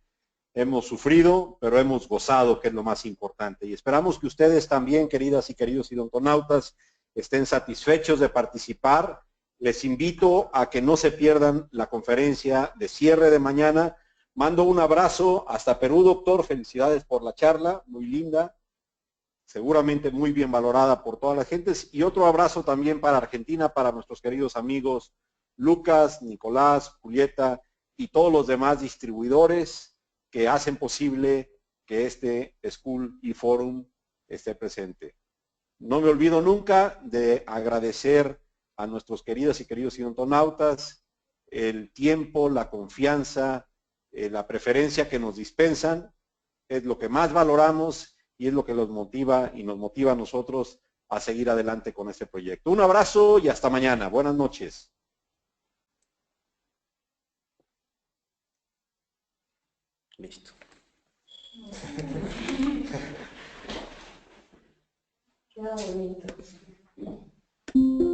[SPEAKER 1] Hemos sufrido, pero hemos gozado, que es lo más importante. Y esperamos que ustedes también, queridas y queridos odontonautas, estén satisfechos de participar. Les invito a que no se pierdan la conferencia de cierre de mañana. Mando un abrazo hasta Perú, doctor. Felicidades por la charla, muy linda. Seguramente muy bien valorada por todas las gentes. Y otro abrazo también para Argentina, para nuestros queridos amigos Lucas, Nicolás, Julieta y todos los demás distribuidores que hacen posible que este School y Forum esté presente. No me olvido nunca de agradecer a nuestros queridas y queridos odontonautas el tiempo, la confianza, la preferencia que nos dispensan. Es lo que más valoramos y es lo que los motiva y nos motiva a nosotros a seguir adelante con este proyecto. Un abrazo y hasta mañana. Buenas noches.
[SPEAKER 4] Listo.
[SPEAKER 2] Queda bonito.